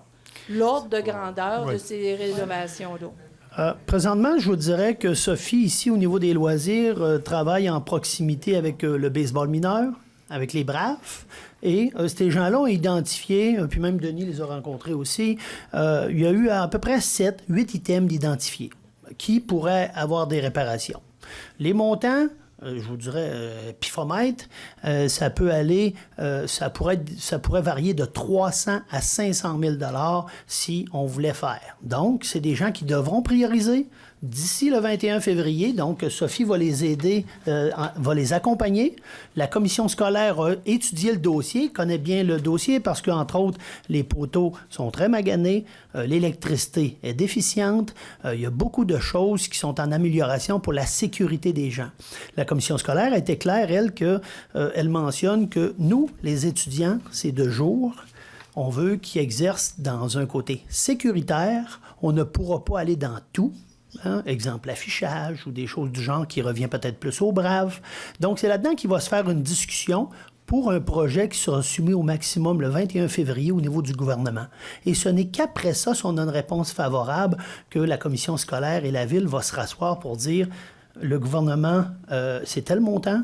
L'ordre de grandeur de ces rénovations-là. Présentement, je vous dirais que Sophie, ici, au niveau des loisirs, travaille en proximité avec le baseball mineur, avec les Braves. Et ces gens-là ont identifié, puis même Denis les a rencontrés aussi, il y a eu à peu près 7-8 items d'identifiés qui pourraient avoir des réparations. Les montants, je vous dirais, pifomètre, ça peut aller, ça pourrait varier de 300 à 500 000 $ si on voulait faire. Donc, c'est des gens qui devront prioriser d'ici le 21 février. Donc, Sophie va les aider, va les accompagner. La commission scolaire a étudié le dossier, connaît bien le dossier parce qu'entre autres, les poteaux sont très maganés, l'électricité est déficiente, il y a beaucoup de choses qui sont en amélioration pour la sécurité des gens. La commission scolaire a été claire, elle mentionne que nous, les étudiants, c'est de jour. On veut qu'ils exercent dans un côté sécuritaire. On ne pourra pas aller dans tout. Hein? Exemple, l'affichage ou des choses du genre qui revient peut-être plus aux braves. Donc, c'est là-dedans qu'il va se faire une discussion pour un projet qui sera soumis au maximum le 21 février au niveau du gouvernement. Et ce n'est qu'après ça, si on a une réponse favorable, que la commission scolaire et la ville va se rasseoir pour dire le gouvernement, c'est tel montant.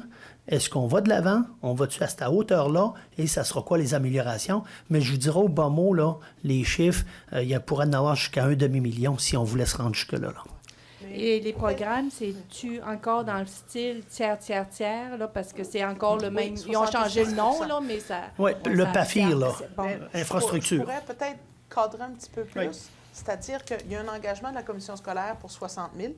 Est-ce qu'on va de l'avant? On va-tu à cette hauteur-là? Et ça sera quoi les améliorations? Mais je vous dirais au bas mot, là, les chiffres, il pourrait en avoir jusqu'à 1 demi-million si on voulait se rendre jusque-là. Là. Et les programmes, c'est-tu encore dans le style tiers, là, parce que c'est encore le même... Ils ont changé le nom, là, mais ça... Oui, le PAFIR, là, bon. infrastructure. Je pourrais peut-être cadrer un petit peu plus, Oui. c'est-à-dire qu'il y a un engagement de la commission scolaire pour 60 000.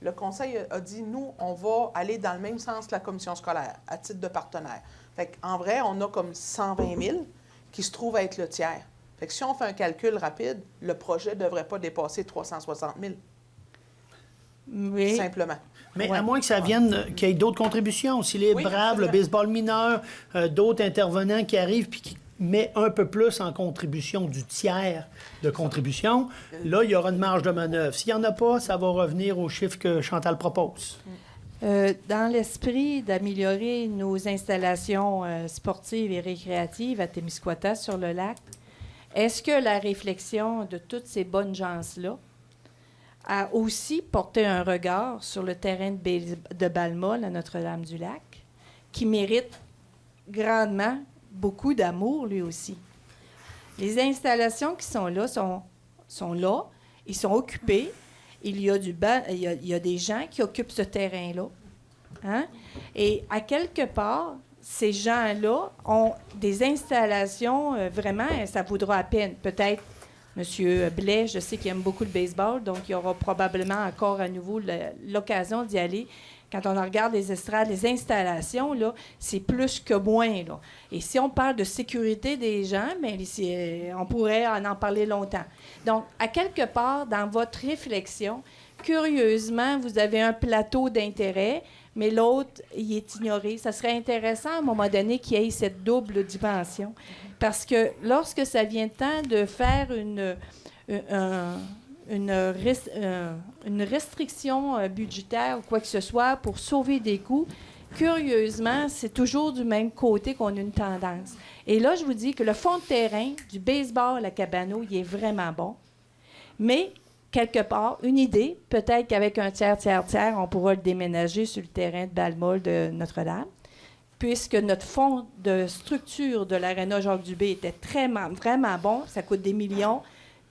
Le conseil a dit, nous, on va aller dans le même sens que la commission scolaire, à titre de partenaire. Fait qu'en vrai, on a comme 120 000 qui se trouvent à être le tiers. Fait que si on fait un calcul rapide, le projet ne devrait pas dépasser 360 000. Oui. Simplement. Mais à moins que ça vienne, qu'il y ait d'autres contributions. Si les Oui, braves, le absolument. baseball mineur, d'autres intervenants qui arrivent puis qui mettent un peu plus en contribution du tiers de contribution, là, il y aura une marge de manœuvre. S'il n'y en a pas, ça va revenir au chiffre que Chantal propose. Dans l'esprit d'améliorer nos installations sportives et récréatives à Témiscouata sur le lac, est-ce que la réflexion de toutes ces bonnes gens-là a aussi porté un regard sur le terrain de Balmol à Notre-Dame-du-Lac, qui mérite grandement beaucoup d'amour, lui aussi? Les installations qui sont là sont là, ils sont occupés. Il y a des gens qui occupent ce terrain-là. Hein? Et à quelque part, ces gens-là ont des installations, vraiment, ça vaudra à peine. Peut-être M. Blais, je sais qu'il aime beaucoup le baseball, donc il y aura probablement encore à nouveau l'occasion d'y aller. Quand on regarde les estrades, les installations, là, c'est plus que moins. Là. Et si on parle de sécurité des gens, bien, on pourrait en parler longtemps. Donc, à quelque part, dans votre réflexion, curieusement, vous avez un plateau d'intérêt, mais l'autre, il est ignoré. Ça serait intéressant, à un moment donné, qu'il y ait cette double dimension. Parce que lorsque ça vient le temps de faire une restriction budgétaire ou quoi que ce soit pour sauver des coûts, curieusement, c'est toujours du même côté qu'on a une tendance. Et là, je vous dis que le fond de terrain du baseball à Cabano, il est vraiment bon. Mais, quelque part, une idée, peut-être qu'avec un tiers, on pourra le déménager sur le terrain de Balmol de Notre-Dame, puisque notre fonds de structure de l'Aréna Jacques-Dubé était vraiment bon, ça coûte des millions,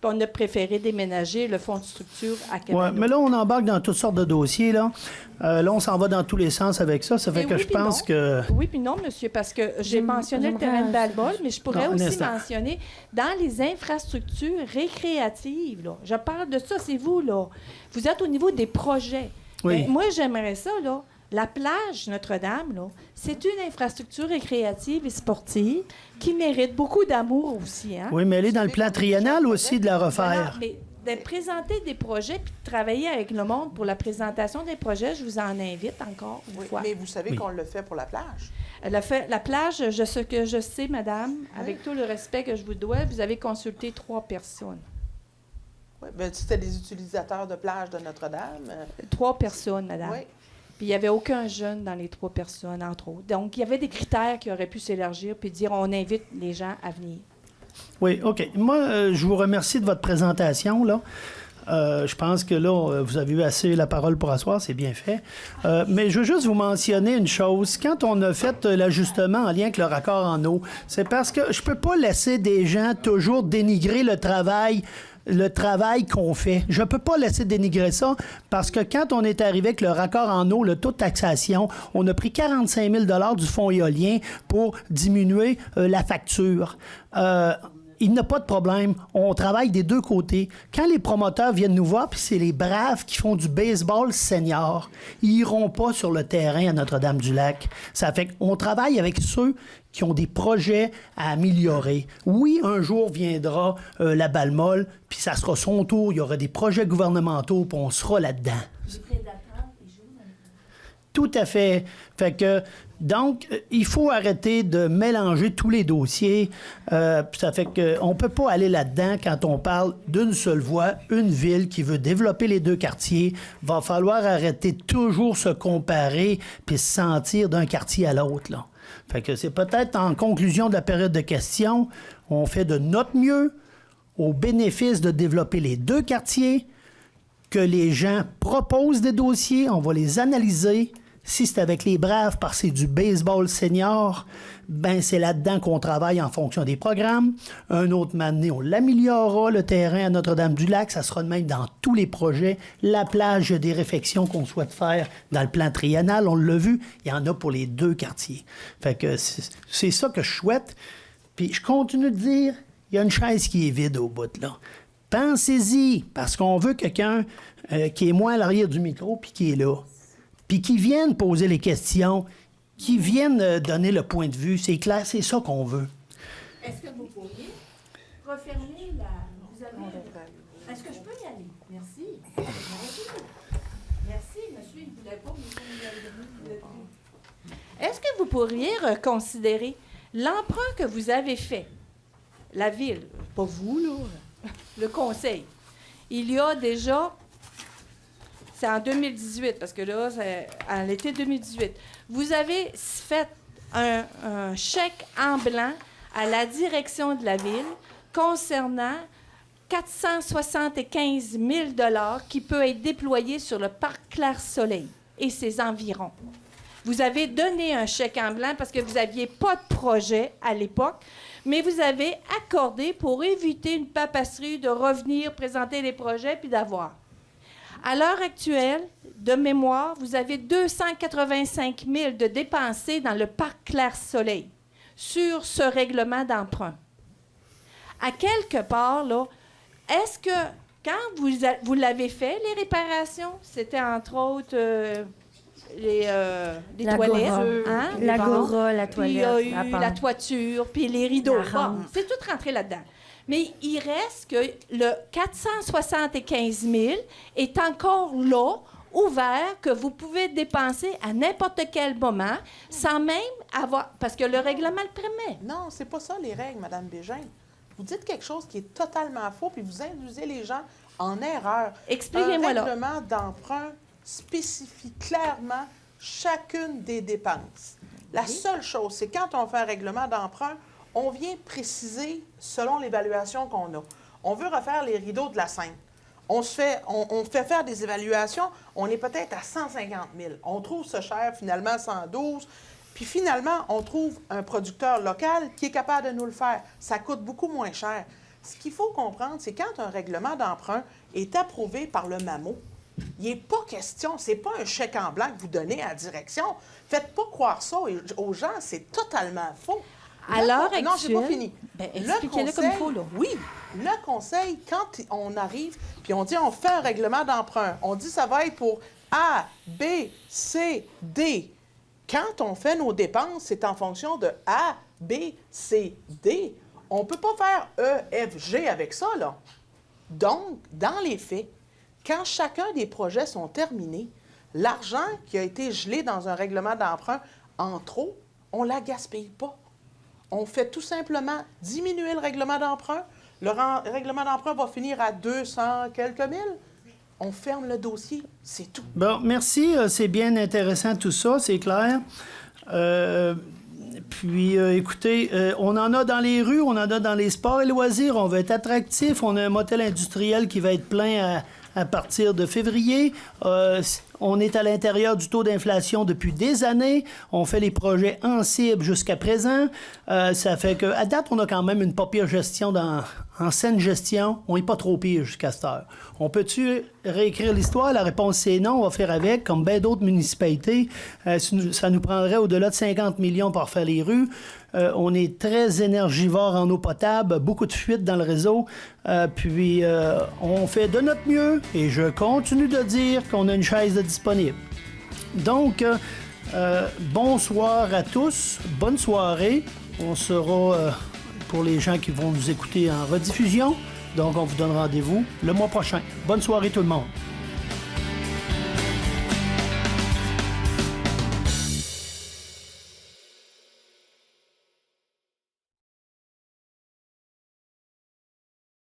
puis on a préféré déménager le fonds de structure à Cabano. Oui, mais là, on embarque dans toutes sortes de dossiers. Là, là on s'en va dans tous les sens avec ça. Ça fait que oui, je pense que... Oui, puis non, monsieur, parce que j'ai mentionné le terrain de Balmol, mais je pourrais aussi mentionner dans les infrastructures récréatives. Là, je parle de ça, c'est vous, là. Vous êtes au niveau des projets. Oui. Mais moi, j'aimerais ça, là. La plage Notre-Dame, là, c'est une infrastructure récréative et sportive qui mérite beaucoup d'amour aussi. Hein? Oui, mais elle est dans le plan triennal aussi de la refaire. Voilà, mais de présenter des projets puis de travailler avec le monde pour la présentation des projets, je vous en invite encore une fois. Mais vous savez qu'on le fait pour la plage. La plage, ce que je sais, madame, avec tout le respect que je vous dois, vous avez consulté 3 personnes. Oui, bien, c'était des utilisateurs de plage de Notre-Dame. 3 personnes, madame. Oui. Puis il n'y avait aucun jeune dans les 3 personnes, entre autres. Donc, il y avait des critères qui auraient pu s'élargir puis dire on invite les gens à venir. Oui, OK. Moi, je vous remercie de votre présentation, là. Je pense que là, vous avez eu assez la parole pour asseoir, c'est bien fait. Mais je veux juste vous mentionner une chose. Quand on a fait l'ajustement en lien avec le raccord en eau, c'est parce que je peux pas laisser des gens toujours dénigrer le travail qu'on fait. Je ne peux pas laisser dénigrer ça parce que quand on est arrivé avec le raccord en eau, le taux de taxation, on a pris 45 000 du fonds éolien pour diminuer la facture. Il n'y a pas de problème. On travaille des deux côtés. Quand les promoteurs viennent nous voir, puis c'est les braves qui font du baseball senior, ils n'iront pas sur le terrain à Notre-Dame-du-Lac. Ça fait qu'on travaille avec ceux qui ont des projets à améliorer. Oui, un jour viendra la Balmol, puis ça sera son tour. Il y aura des projets gouvernementaux, puis on sera là-dedans. Tout à fait. Fait que, donc, il faut arrêter de mélanger tous les dossiers. Ça fait qu'on ne peut pas aller là-dedans quand on parle d'une seule voie, une ville qui veut développer les deux quartiers. Va falloir arrêter de toujours se comparer puis se sentir d'un quartier à l'autre, là. Fait que c'est peut-être en conclusion de la période de questions, on fait de notre mieux au bénéfice de développer les deux quartiers, que les gens proposent des dossiers, on va les analyser. Si c'est avec les Braves parce que c'est du baseball senior, ben c'est là-dedans qu'on travaille en fonction des programmes. Un autre moment donné, on l'améliorera, le terrain à Notre-Dame-du-Lac, ça sera de même dans tous les projets. La plage, il y a des réflexions qu'on souhaite faire dans le plan triennal, on l'a vu, il y en a pour les deux quartiers. Fait que c'est ça que je souhaite. Puis je continue de dire, il y a une chaise qui est vide au bout, là. Pensez-y, parce qu'on veut quelqu'un qui est moins à l'arrière du micro puis qui est là. Puis qui vienne poser les questions, qui vienne donner le point de vue. C'est clair, c'est ça qu'on veut. Est-ce que vous pourriez refermer la... Vous avez... Est-ce que je peux y aller? Merci. Merci, monsieur. Il ne voulait pas, mais est-ce que vous pourriez reconsidérer l'emprunt que vous avez fait, la ville, pas vous, là, le conseil, il y a déjà... C'est en 2018, parce que là, c'est à l'été 2018. Vous avez fait un chèque en blanc à la direction de la ville concernant 475 000 $ qui peut être déployé sur le parc Clair-Soleil et ses environs. Vous avez donné un chèque en blanc parce que vous n'aviez pas de projet à l'époque, mais vous avez accordé pour éviter une papasserie de revenir présenter les projets puis d'avoir. À l'heure actuelle, de mémoire, vous avez 285 000 de dépensés dans le parc Clair-Soleil sur ce règlement d'emprunt. À quelque part, là, est-ce que quand vous l'avez fait, les réparations, c'était entre autres les toilettes, hein? L'agora, la puis il y a toilette, eu la toiture, puis les rideaux. Bon, c'est tout rentré là-dedans. Mais il reste que le 475 000 est encore là, ouvert, que vous pouvez dépenser à n'importe quel moment, sans même avoir... Parce que le règlement le permet. Non, c'est pas ça les règles, Mme Bégin. Vous dites quelque chose qui est totalement faux, puis vous induisez les gens en erreur. Expliquez-moi là. Un règlement d'emprunt spécifie clairement chacune des dépenses. La seule chose, c'est quand on fait un règlement d'emprunt, on vient préciser selon l'évaluation qu'on a. On veut refaire les rideaux de la scène. On fait faire des évaluations, on est peut-être à 150 000. On trouve ça cher, finalement 112. Puis finalement, on trouve un producteur local qui est capable de nous le faire. Ça coûte beaucoup moins cher. Ce qu'il faut comprendre, c'est quand un règlement d'emprunt est approuvé par le MAMO, il n'est pas question, c'est pas un chèque en blanc que vous donnez à la direction. Faites pas croire ça aux gens, c'est totalement faux. À l'heure actuelle... Non, j'ai pas fini. Ben, expliquez-le comme il faut, là. Oui, le conseil, quand on arrive, puis on dit on fait un règlement d'emprunt, on dit ça va être pour A, B, C, D. Quand on fait nos dépenses, c'est en fonction de A, B, C, D. On ne peut pas faire E, F, G avec ça, là. Donc, dans les faits, quand chacun des projets sont terminés, l'argent qui a été gelé dans un règlement d'emprunt en trop, on ne la gaspille pas. On fait tout simplement diminuer le règlement d'emprunt. Le règlement d'emprunt va finir à 200 quelques mille. On ferme le dossier, c'est tout. Bon, merci. C'est bien intéressant tout ça, c'est clair. Puis, écoutez, on en a dans les rues, on en a dans les sports et loisirs. On veut être attractif. On a un motel industriel qui va être plein à partir de février. On est à l'intérieur du taux d'inflation depuis des années. On fait les projets en cible jusqu'à présent. Ça fait qu'à date, on a quand même une pas pire gestion en saine gestion. On n'est pas trop pire jusqu'à cette heure. On peut-tu réécrire l'histoire? La réponse, c'est non. On va faire avec, comme bien d'autres municipalités. Ça nous prendrait au-delà de 50 millions pour faire les rues. On est très énergivore en eau potable, beaucoup de fuites dans le réseau. Puis, on fait de notre mieux et je continue de dire qu'on a une chaise de disponible. Donc, bonsoir à tous, bonne soirée. On sera, pour les gens qui vont nous écouter en rediffusion, donc on vous donne rendez-vous le mois prochain. Bonne soirée tout le monde.